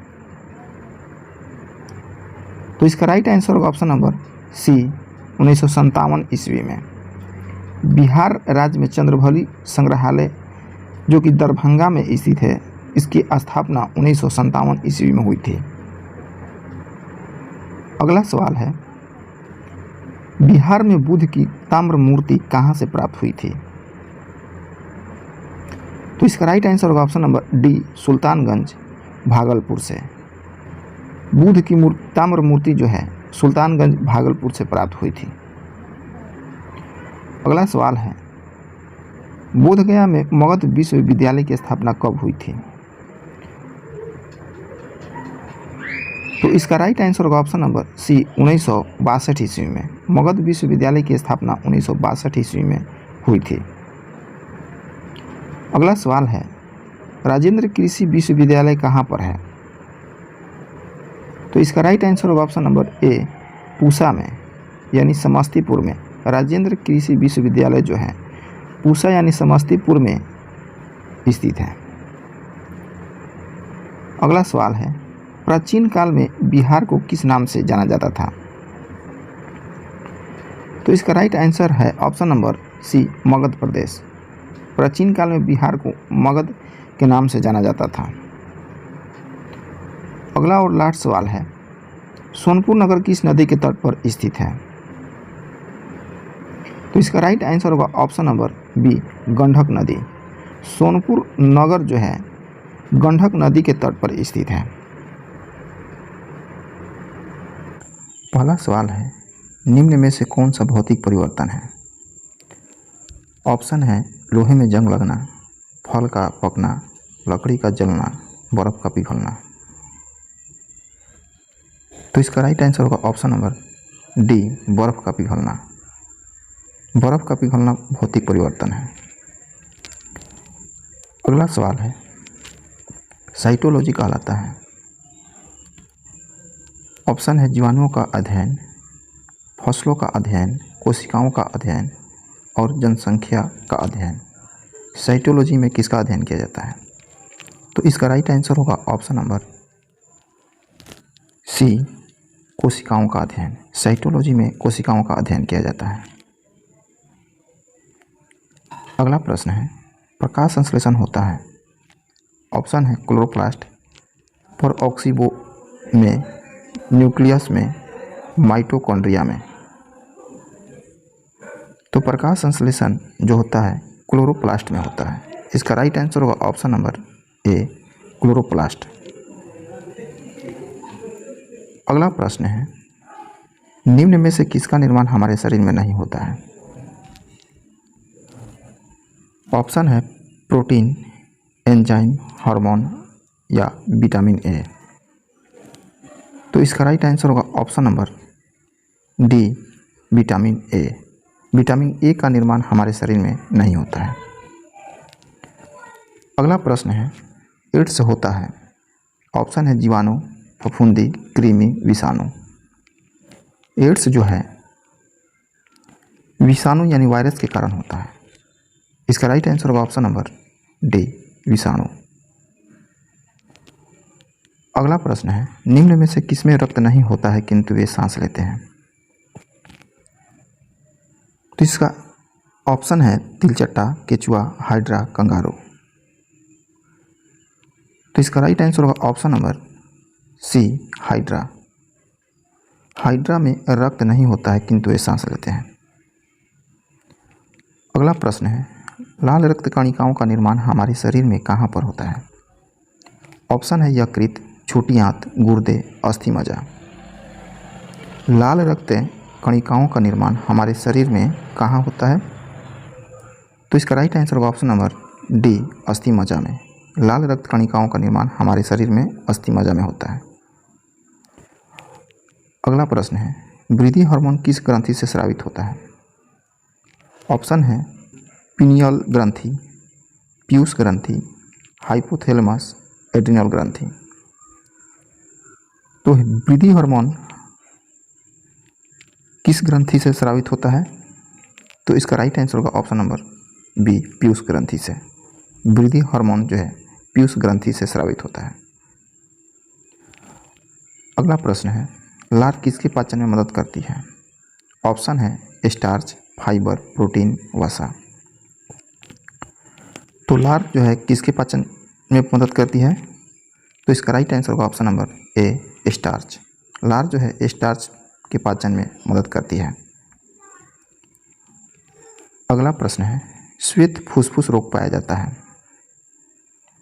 तो इसका राइट आंसर होगा ऑप्शन नंबर सी, 1957 ईस्वी में। बिहार राज्य में चंद्रभरी संग्रहालय जो कि दरभंगा में स्थित है इसकी स्थापना 1957 ईस्वी में हुई थी। अगला सवाल है, बिहार में बुद्ध की ताम्र मूर्ति कहाँ से प्राप्त हुई थी? तो इसका राइट आंसर होगा option number D, Sultanganj, Bhagalpur से। बुद्ध की ताम्र मूर्ति जो है सुल्तानगंज, भागलपुर से प्राप्त हुई थी। अगला सवाल है, बोधगया में मगध विश्वविद्यालय की स्थापना कब हुई थी? तो इसका राइट आंसर होगा ऑप्शन नंबर सी, 1962 ईस्वी में। मगध विश्वविद्यालय की स्थापना 1962 ईस्वी में हुई थी। अगला सवाल है, राजेंद्र कृषि विश्वविद्यालय कहाँ पर है? तो इसका राइट आंसर होगा ऑप्शन नंबर ए, पूसा में यानी समस्तीपुर में। राजेंद्र कृषि विश्वविद्यालय जो है पूसा यानी समस्तीपुर में स्थित है। अगला सवाल है, प्राचीन काल में बिहार को किस नाम से जाना जाता था? तो इसका राइट आंसर है ऑप्शन नंबर सी, मगध प्रदेश। प्राचीन काल में बिहार को मगध के नाम से जाना जाता था। अगला और लास्ट सवाल है, सोनपुर नगर किस नदी के तट पर स्थित है? तो इसका राइट आंसर होगा ऑप्शन नंबर बी, गंडक नदी। सोनपुर नगर जो है गंडक नदी के तट पर स्थित है। पहला सवाल है, निम्न में से कौन सा भौतिक परिवर्तन है? ऑप्शन है लोहे में जंग लगना, फल का पकना, लकड़ी का जलना, बर्फ का पिघलना। तो इसका राइट आंसर होगा ऑप्शन नंबर डी, बर्फ का पिघलना। बर्फ का पिघलना भौतिक परिवर्तन है। अगला सवाल है, साइटोलॉजी कहलाता है। ऑप्शन है जीवाणुओं का अध्ययन, फसलों का अध्ययन, कोशिकाओं का अध्ययन और जनसंख्या का अध्ययन। साइटोलॉजी में किसका अध्ययन किया जाता है? तो इसका राइट आंसर होगा ऑप्शन नंबर सी, कोशिकाओं का अध्ययन। साइटोलॉजी में कोशिकाओं का अध्ययन किया जाता है। अगला प्रश्न है, प्रकाश संश्लेषण होता है। ऑप्शन है क्लोरोप्लास्ट, परऑक्सीबो में, न्यूक्लियस में, माइटोकॉन्ड्रिया में। तो प्रकाश संश्लेषण जो होता है क्लोरोप्लास्ट में होता है। इसका राइट आंसर होगा ऑप्शन नंबर ए, क्लोरोप्लास्ट। अगला प्रश्न है, निम्न में से किसका निर्माण हमारे शरीर में नहीं होता है? ऑप्शन है प्रोटीन, एंजाइम, हार्मोन या विटामिन ए। तो इसका राइट आंसर होगा option number D, vitamin A. Vitamin A का निर्माण हमारे शरीर में नहीं होता है। अगला प्रश्न है, एड्स होता है। ऑप्शन है जीवाणु, फफूंदी, कृमि, विषाणु। एड्स जो है विषाणु यानी वायरस के कारण होता है। इसका राइट आंसर होगा ऑप्शन नंबर डी, विषाणु। अगला प्रश्न है, निम्न में से किसमें रक्त नहीं होता है किंतु वे सांस लेते हैं? तो इसका ऑप्शन है तिलचट्टा, केचुआ, हाइड्रा, कंगारू। तो इसका राइट आंसर होगा option number C, hydra. Hydra में रक्त नहीं होता है किंतु वे सांस लेते हैं। अगला प्रश्न है, लाल रक्त कणिकाओं का निर्माण हमारे शरीर में कहाँ पर होता है? ऑप्शन है यकृत, छोटी आंत, गुर्दे, अस्थि मज्जा। लाल रक्त कणिकाओं का निर्माण हमारे शरीर में कहाँ होता है? तो इसका राइट आंसर होगा ऑप्शन नंबर डी, अस्थि मज्जा में। लाल रक्त कणिकाओं का निर्माण हमारे शरीर में अस्थि मज्जा में होता है। अगला प्रश्न है, वृद्धि हार्मोन किस ग्रंथि से स्रावित होता है? ऑप्शन है पीनियल ग्रंथि, पीयूष ग्रंथि, हाइपोथैलेमस, एड्रिनल ग्रंथि। तो वृद्धि हार्मोन किस ग्रंथि से स्रावित होता है? तो इसका राइट आंसर होगा ऑप्शन नंबर बी, पीयूष ग्रंथि से। वृद्धि हार्मोन जो है पीयूष ग्रंथि से स्रावित होता है। अगला प्रश्न है, लार किसके पाचन में मदद करती है? ऑप्शन है स्टार्च, फाइबर, प्रोटीन, वसा। तो लार जो है किसके पाचन में मदद करती है? तो इसका राइट आंसर होगा ऑप्शन नंबर ए, स्टार्च। लार जो है स्टार्च के पाचन में मदद करती है। अगला प्रश्न है, श्वेत फुसफुस रोग पाया जाता है।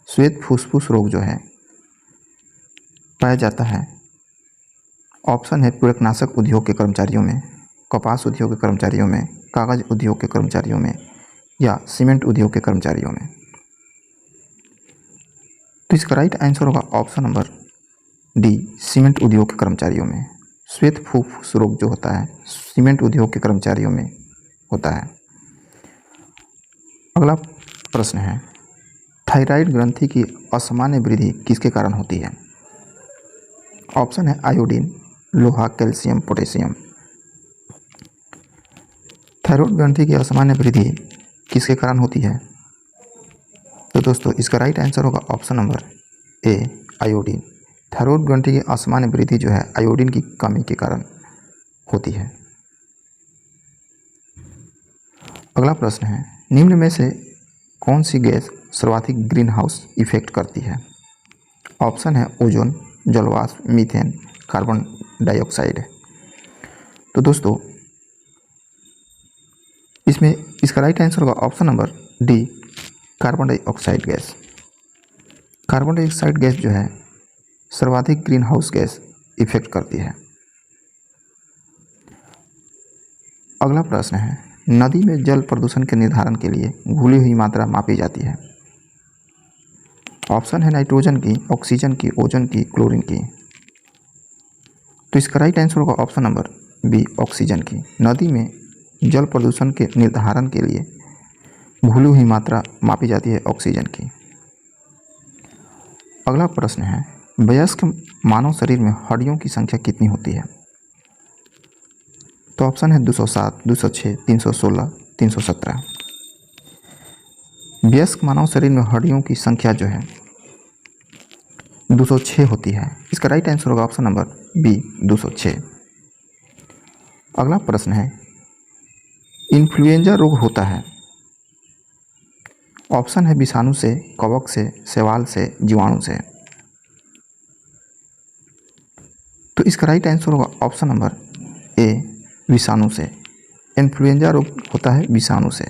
श्वेत फुसफुस रोग जो है पाया जाता है, ऑप्शन है पूरकनाशक उद्योग के कर्मचारियों में, कपास उद्योग के कर्मचारियों में, कागज उद्योग के कर्मचारियों में या सीमेंट उद्योग के कर्मचारियों में। तो इसका राइट आंसर होगा ऑप्शन नंबर डी, सीमेंट उद्योग के कर्मचारियों में। श्वेत फुसफुस रोग जो होता है सीमेंट उद्योग के कर्मचारियों में होता है। अगला प्रश्न है, थायराइड ग्रंथि की असामान्य वृद्धि किसके कारण होती है? ऑप्शन है आयोडीन, लोहा, कैल्शियम, पोटेशियम। थायराइड ग्रंथि की असामान्य वृद्धि किसके कारण होती है? तो दोस्तों इसका राइट आंसर होगा ऑप्शन नंबर ए, आयोडीन। थायराइड ग्रंथि की असामान्य वृद्धि जो है आयोडीन की कमी के कारण होती है। अगला प्रश्न है, निम्न में से कौन सी गैस सर्वाधिक ग्रीन हाउस इफेक्ट करती है? ऑप्शन है ओजोन, जलवाष्प, मीथेन, कार्बन डाइऑक्साइड। तो दोस्तों इसमें इसका राइट आंसर होगा option number D, carbon dioxide gas. Carbon dioxide gas जो है सर्वाधिक ग्रीन हाउस गैस इफेक्ट करती है। अगला प्रश्न है, नदी में जल प्रदूषण के निर्धारण के लिए घुली हुई मात्रा मापी जाती है। ऑप्शन है नाइट्रोजन की, ऑक्सीजन की, ओजोन की, क्लोरीन की। तो इसका राइट आंसर होगा ऑप्शन नंबर बी, ऑक्सीजन की। नदी में जल प्रदूषण के निर्धारण के लिए घुली हुई मात्रा मापी जाती है ऑक्सीजन की। अगला प्रश्न है, वयस्क मानव शरीर में हड्डियों की संख्या कितनी होती है। तो ऑप्शन है 207, 206, 316, 317। वयस्क मानव शरीर में हड्डियों की संख्या जो है 206 होती है। इसका राइट आंसर होगा ऑप्शन नंबर बी, 206। अगला प्रश्न है, इन्फ्लुएंजा रोग होता है। ऑप्शन है विषाणु से, कवक से, शैवाल से, जीवाणु से। तो इसका राइट आंसर होगा ऑप्शन नंबर ए, विषाणु से। इन्फ्लुएंजा रोग होता है विषाणु से।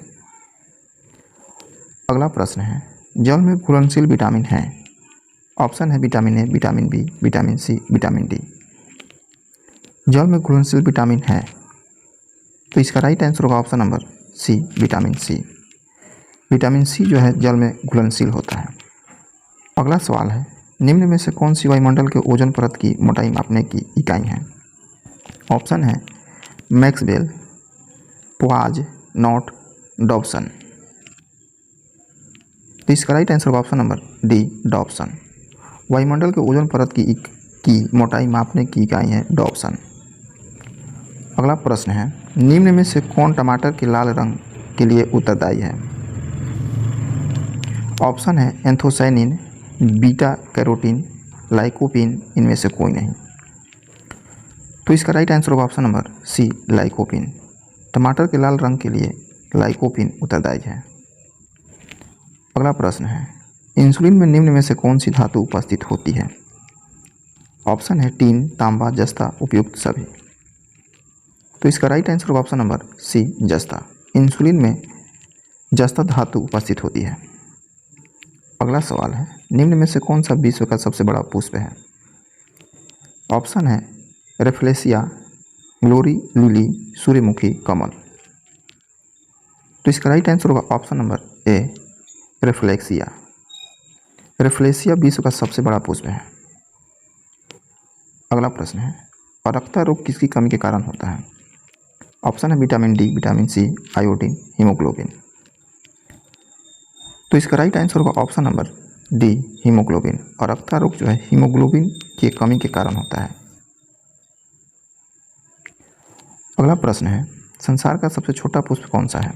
अगला प्रश्न है, जल में घुलनशील विटामिन है। ऑप्शन है vitamin A, vitamin B, vitamin C, vitamin D. जल में घुलनशील विटामिन है, तो इसका राइट आंसर होगा option number C, vitamin C. Vitamin C जो है जल में घुलनशील होता है। अगला सवाल है, निम्न में से कौन सी वायुमंडल के ओजोन परत की मोटाई मापने की इकाई है। ऑप्शन है मैक्सवेल, पोआज, नॉट, डॉब्सन। तो इसका राइट आंसर होगा ऑप्शन नंबर डी, डॉब्सन। वायुमंडल के ओजोन परत की मोटाई मापने की इकाई है डॉब्सन। अगला प्रश्न है, निम्न में से कौन टमाटर के लाल रंग के लिए उत्तरदायी है। ऑप्शन है एंथोसायनिन, बीटा कैरोटीन, लाइकोपीन, इनमें से कोई नहीं। तो इसका राइट आंसर होगा ऑप्शन नंबर सी, लाइकोपीन। टमाटर के लाल रंग के लिए लाइकोपीन उत्तरदायी है। अगला प्रश्न है, इंसुलिन में निम्न में से कौन सी धातु उपस्थित होती है। ऑप्शन है टीन, तांबा, जस्ता, उपयुक्त सभी। तो इसका राइट आंसर होगा ऑप्शन नंबर सी, जस्ता। इंसुलिन में जस्ता धातु उपस्थित होती है। अगला सवाल है, निम्न में से कौन सा विश्व का सबसे बड़ा पुष्प है। ऑप्शन है रेफ्लेसिया, ग्लोरी लिली, सूर्यमुखी, कमल। तो इसका राइट आंसर होगा ऑप्शन नंबर ए, रेफ्लेक्सिया। रेफ्लेसिया विश्व का सबसे बड़ा पुष्प है। अगला प्रश्न है, अरक्ता रोग किसकी कमी के कारण होता है। ऑप्शन है vitamin D, vitamin C, iodine, haemoglobin. तो इसका राइट आंसर होगा ऑप्शन नंबर डी, हीमोग्लोबिन। अरक्ता रोग जो है हीमोग्लोबिन की कमी के कारण होता है। अगला प्रश्न है, संसार का सबसे छोटा पुष्प कौन सा है।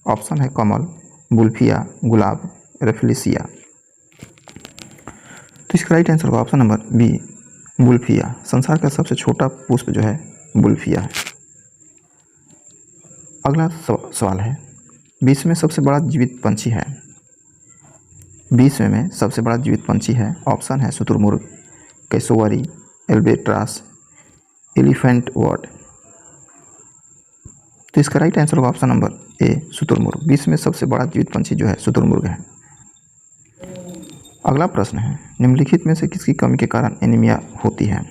ऑप्शन है कमल, बुल्फिया, गुलाब, रेफ्लेसिया। तो इसका राइट आंसर होगा ऑप्शन नंबर बी, बुल्फिया। संसार का सबसे छोटा पुष्प जो है बुल्फिया है। अगला सवाल है, विश्व में सबसे बड़ा जीवित पंछी है। विश्व में सबसे बड़ा जीवित पंछी है। ऑप्शन है शुतुरमुर्ग, कैसोवरी, एल्बेट्रास, एलिफेंट बर्ड। तो इसका राइट आंसर होगा ऑप्शन नंबर ए, शुतुरमुर्ग। विश्व में सबसे बड़ा जीवित पंछी जो है शुतुरमुर्ग है। अगला प्रश्न है, निम्नलिखित में से किसकी कमी के कारण एनीमिया होती है।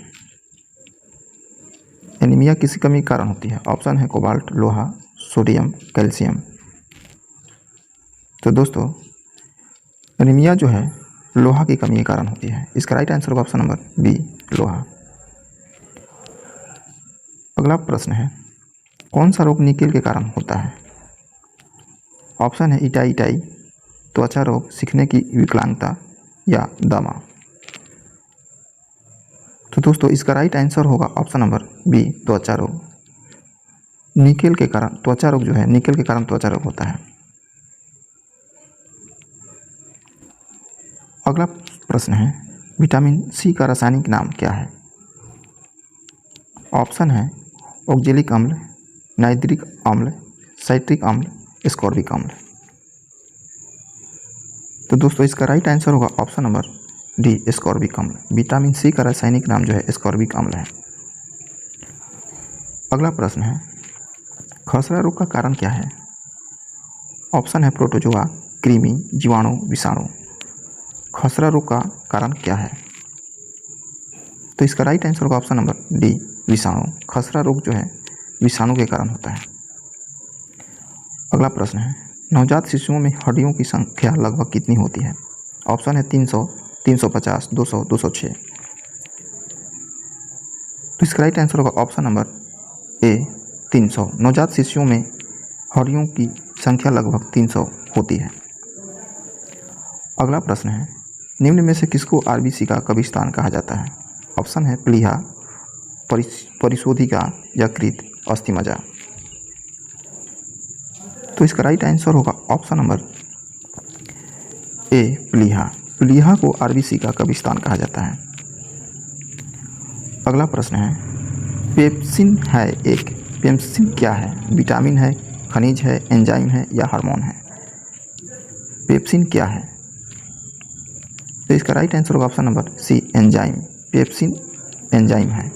एनीमिया किसी कमी के कारण होती है। ऑप्शन है कोबाल्ट, लोहा, सोडियम, कैल्शियम। तो दोस्तों एनीमिया जो है लोहा की कमी के कारण होती है। इसका राइट आंसर होगा ऑप्शन नंबर बी, लोहा। अगला प्रश्न है, कौन सा रोग निकेल के कारण होता है। ऑप्शन है इटाई, त्वचा रोग, सीखने की विकलांगता या दमा। तो दोस्तों इसका राइट आंसर होगा ऑप्शन नंबर बी, त्वचा रोग। निकेल के कारण त्वचा रोग जो है निकेल के कारण त्वचा रोग होता है। अगला प्रश्न है, विटामिन सी का रासायनिक नाम क्या है। ऑप्शन है ऑक्जेलिक अम्ल, नाइट्रिक अम्ल, साइट्रिक अम्ल, एस्कॉर्बिक अम्ल। तो दोस्तों इसका राइट आंसर होगा ऑप्शन नंबर डी, एस्कॉर्बिक अम्ल। विटामिन सी का रासायनिक नाम जो है एस्कॉर्बिक अम्ल है। अगला प्रश्न है, खसरा रोग का कारण क्या है। ऑप्शन है प्रोटोजोआ, कृमि, जीवाणु, विषाणु। खसरा रोग का कारण क्या है। तो इसका राइट आंसर होगा ऑप्शन नंबर डी, विषाणु। खसरा रोग जो है विषाणु के कारण होता है। अगला प्रश्न है, नवजात शिशुओं में हड्डियों की संख्या लगभग कितनी होती है? ऑप्शन है 300, 350, 200, 206। तो इसका राइट आंसर होगा ऑप्शन नंबर ए 300। नवजात शिशुओं में हड्डियों की संख्या लगभग 300 होती है। अगला प्रश्न है, निम्न में से किसको आरबीसी का कब्रिस्तान कहा जाता है? ऑप्शन है प्लीहा, परिशोधिका, यकृत, अस्थिमज्जा। तो इसका राइट आंसर होगा ऑप्शन नंबर ए प्लीहा। प्लीहा को आरबीसी का कब्रिस्तान कहा जाता है। अगला प्रश्न है, पेप्सिन है एक। पेप्सिन क्या है? विटामिन है, खनिज है, एंजाइम है या हार्मोन है? पेप्सिन क्या है? तो इसका राइट आंसर होगा option number C enzyme. Pepsin enzyme है।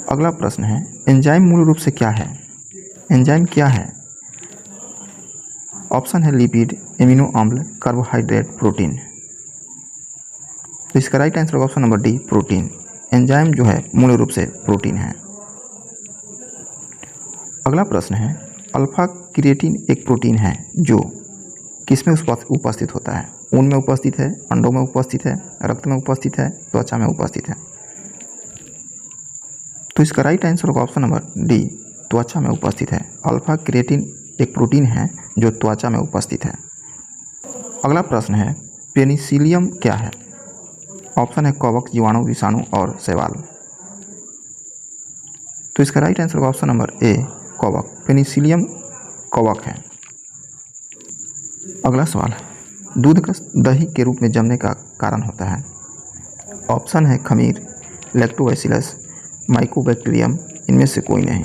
अगला प्रश्न है, एंजाइम मूल रूप से क्या है? एंजाइम क्या है? ऑप्शन है लिपिड, एमिनो अम्ल, कार्बोहाइड्रेट, प्रोटीन। तो इसका राइट आंसर होगा option number D protein. Enzyme जो है मूल रूप से प्रोटीन है। अगला प्रश्न है, अल्फा क्रिएटिन एक प्रोटीन है जो किसमें उपस्थित होता है? ऊन में उपस्थित है, अंडों में उपस्थित है, रक्त में उपस्थित है, त्वचा में उपस्थित है। तो इसका राइट आंसर होगा ऑप्शन नंबर डी त्वचा में उपस्थित है। अल्फा क्रिएटिन एक प्रोटीन है जो त्वचा में उपस्थित है। अगला प्रश्न है, पेनिसिलियम क्या है? ऑप्शन है कवक, जीवाणु, विषाणु और शैवाल। तो इसका राइट आंसर होगा ऑप्शन नंबर ए कवक। पेनिसिलियम कवक है। अगला सवाल, दूध का दही के रूप में जमने का कारण होता है? ऑप्शन है खमीर, लैक्टोबैसिलस, माइकोबैक्टीरियम, इनमें से कोई नहीं।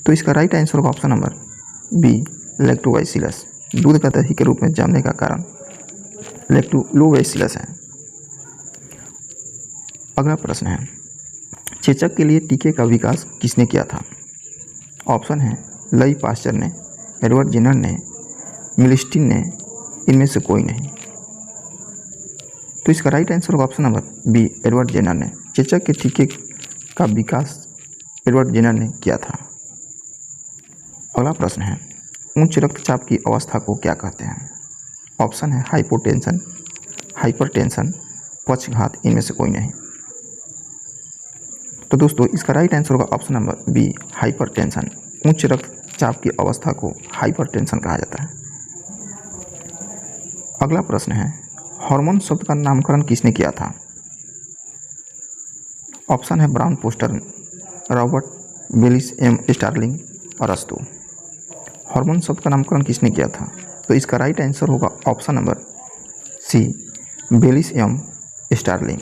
तो इसका राइट आंसर होगा ऑप्शन नंबर बी लैक्टोबैसिलस। दूध का दही के रूप में जमने का कारण लैक्टोबैसिलस है। अगला प्रश्न है, चेचक के लिए टीके का विकास किसने किया था? ऑप्शन है लई पास्चर ने, एडवर्ड जेनर ने, मिलिस्टिन ने, इनमें से कोई नहीं। तो इसका राइट आंसर होगा option number B Edward Jenner ने। चेचक के टीके का विकास एडवर्ड जेनर ने किया था। अगला प्रश्न है, उच्च रक्तचाप की अवस्था को क्या कहते हैं? ऑप्शन है हाइपोटेंशन, हाइपरटेंशन, पक्षघात, इनमें से कोई नहीं। तो दोस्तों इसका राइट आंसर होगा ऑप्शन नंबर बी हाइपरटेंशन। उच्च रक्तचाप की अवस्था को हाइपरटेंशन कहा जाता है। अगला प्रश्न है, हार्मोन शब्द का नामकरण किसने किया था? ऑप्शन है Brown Foster, Robert Bayliss M Starling, अरस्तु। हार्मोन शब्द का नामकरण किसने किया था? तो इसका राइट आंसर होगा option number C Bayliss M Starling.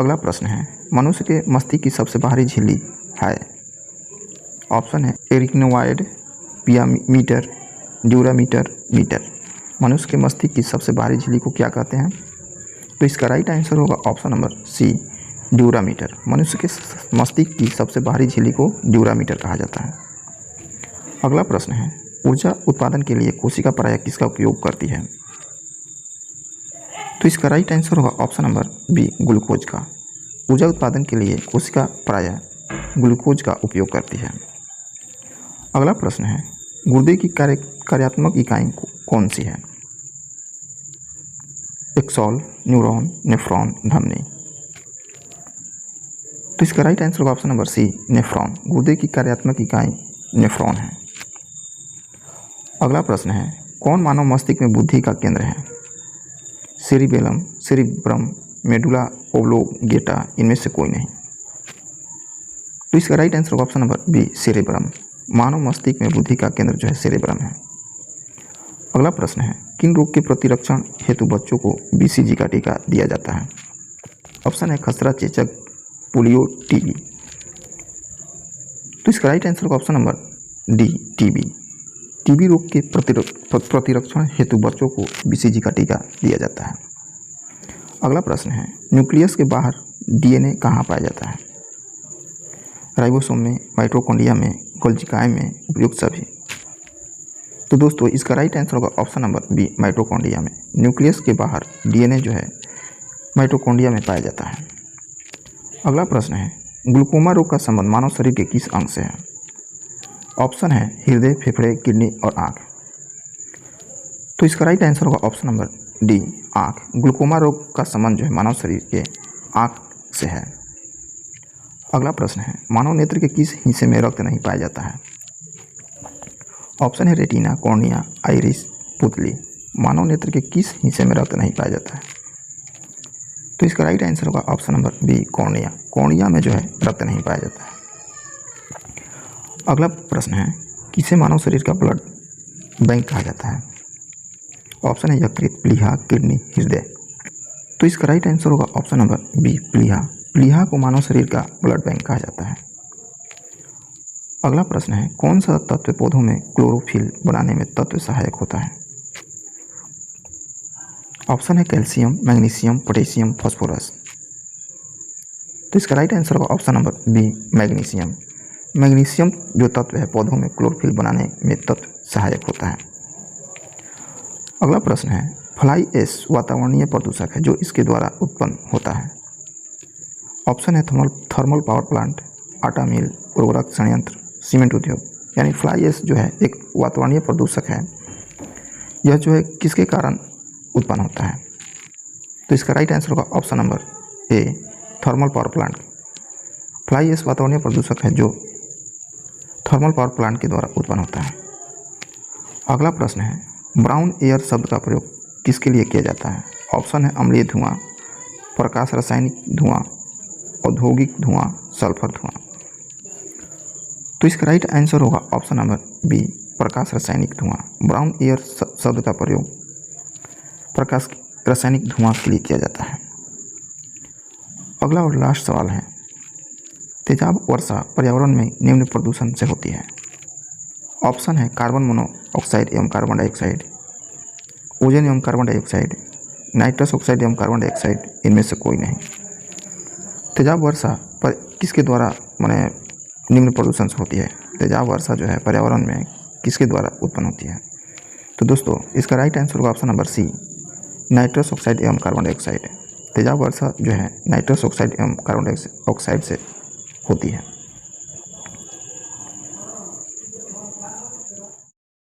अगला प्रश्न है, मनुष्य के मस्तिष्क की सबसे बाहरी झिल्ली है? ऑप्शन है एरिक्नोवाइड, पियामीटर, ड्यूरामीटर, मीटर। मनुष्य के मस्तिष्क की सबसे बाहरी झिल्ली को क्या कहते हैं? तो इसका राइट आंसर होगा ऑप्शन नंबर सी ड्यूरामीटर। मनुष्य के मस्तिष्क की सबसे बाहरी झिल्ली को ड्यूरामीटर कहा जाता है। अगला प्रश्न है, ऊर्जा उत्पादन के लिए कोशिका प्रायः किसका उपयोग करती है? तो इसका राइट आंसर होगा ऑप्शन नंबर बी ग्लूकोज का। ऊर्जा उत्पादन के लिए कोशिका प्रायः ग्लूकोज का उपयोग करती है। अगला प्रश्न है, गुर्दे की कार्यात्मक इकाई कौन सी है? एक्सॉल, न्यूरॉन, नेफ्रॉन, धमनी। तो इसका राइट आंसर होगा ऑप्शन नंबर सी नेफ्रॉन। गुर्दे की कार्यात्मक इकाई नेफ्रॉन है। अगला प्रश्न है, कौन मानव मस्तिष्क में बुद्धि का केंद्र है? सेरिबेलम, सेरिब्रम, मेडुला ओब्लोंगेटा, इनमें से कोई नहीं। तो इसका राइट आंसर होगा ऑप्शन नंबर बी सेरिब्रम। मानव मस्तिष्क में बुद्धि का केंद्र जो है सेरिब्रम है। अगला प्रश्न है, किन रोग के प्रतिरक्षण हेतु बच्चों को बीसीजी का टीका दिया जाता है? ऑप्शन है खसरा, चेचक, पोलियो, टीबी। तो इसका राइट आंसर होगा option number D TB. TB रोग के प्रतिरक्षण हेतु बच्चों को बीसीजी का टीका दिया जाता है। अगला प्रश्न है, न्यूक्लियस के बाहर डीएनए कहाँ पाया जाता है? राइबोसोम में, माइटोकॉन्ड्रिया में, गोल्गी में, उपयुक्त सभी। तो दोस्तों इसका राइट आंसर होगा ऑप्शन नंबर बी माइटोकॉन्ड्रिया में। न्यूक्लियस के बाहर डीएनए जो है माइटोकॉन्ड्रिया में पाया जाता है। अगला प्रश्न है, ग्लूकोमा रोग का संबंध मानव शरीर के किस अंग से है? ऑप्शन है हृदय, फेफड़े, किडनी और आँख। तो इसका राइट आंसर होगा ऑप्शन नंबर डी, आँख। ग्लूकोमा रोग का संबंध जो है मानव शरीर के आँख से है। अगला प्रश्न है, मानव नेत्र के किस हिस्से में रक्त नहीं पाया जाता है? ऑप्शन है रेटिना, कॉर्निया, आइरिस, पुतली। मानव नेत्र के किस हिस्से में रक्त नहीं पाया जाता है? तो इसका राइट आंसर होगा option number B, cornea. Cornea में जो है रक्त नहीं पाया जाता है। अगला प्रश्न है, किसे मानव शरीर का ब्लड बैंक कहा जाता है? ऑप्शन है यकृत, प्लीहा, किडनी, हृदय। तो इसका राइट आंसर होगा ऑप्शन नंबर बी, प्लीहा। प्लीहा को मानव शरीर का ब्लड बैंक कहा जाता है। अगला प्रश्न है, कौन सा तत्व पौधों में क्लोरोफिल बनाने में तत्व सहायक होता है? ऑप्शन है कैल्शियम, मैग्नीशियम, पोटेशियम, फास्फोरस। तो इसका राइट आंसर होगा option number B, magnesium. Magnesium जो तत्व है पौधों में क्लोरोफिल बनाने में तत्व सहायक होता है। अगला प्रश्न है, फ्लाई ऐश वातावरणीय प्रदूषक है जो इसके द्वारा उत्पन्न होता है। ऑप्शन है थर्मल पावर प्लांट, आटा मिल, उर्वरक संयंत्र, सीमेंट उद्योग। यानी फ्लाई ऐश जो है एक वातावरणीय प्रदूषक है। यह जो है किसके कारण उत्पन्न होता है? तो इसका राइट आंसर होगा option number A, thermal power plant. Fly ash वातावरणीय प्रदूषक है जो थर्मल पावर प्लांट के द्वारा उत्पन्न होता है। अगला प्रश्न है, ब्राउन एयर शब्द का प्रयोग किसके लिए किया जाता है? ऑप्शन है अम्लीय धुआं, प्रकाश रासायनिक धुआं, औद्योगिक धुआं, सल्फर धुआं। तो इसका राइट आंसर होगा ऑप्शन नंबर बी, प्रकाश रासायनिक धुआं। ब्राउन एयर शब्द का प्रयोग प्रकाश रासायनिक धुआं के लिए किया जाता है। अगला और लास्ट सवाल है, तेजाब वर्षा पर्यावरण में निम्न प्रदूषण से होती है। ऑप्शन है कार्बन मोनोऑक्साइड एवं कार्बन डाइऑक्साइड, ओजोन एवं कार्बन डाइऑक्साइड, नाइट्रस ऑक्साइड एवं कार्बन डाइऑक्साइड। इनमें से कोई नहीं। तेजाब वर्षा पर किसके द्वारा माने निम्न प्रदूषण से होती है? तेजाब वर्षा जो है पर्यावरण में किसके द्वारा उत्पन्न होती है? तो दोस्तों इसका राइट आंसर होगा option number C, nitrous oxide एवं कार्बन डाइऑक्साइड। तेजाब वर्षा जो है नाइट्रस ऑक्साइड एवं कार्बन डाइऑक्साइड से होती है।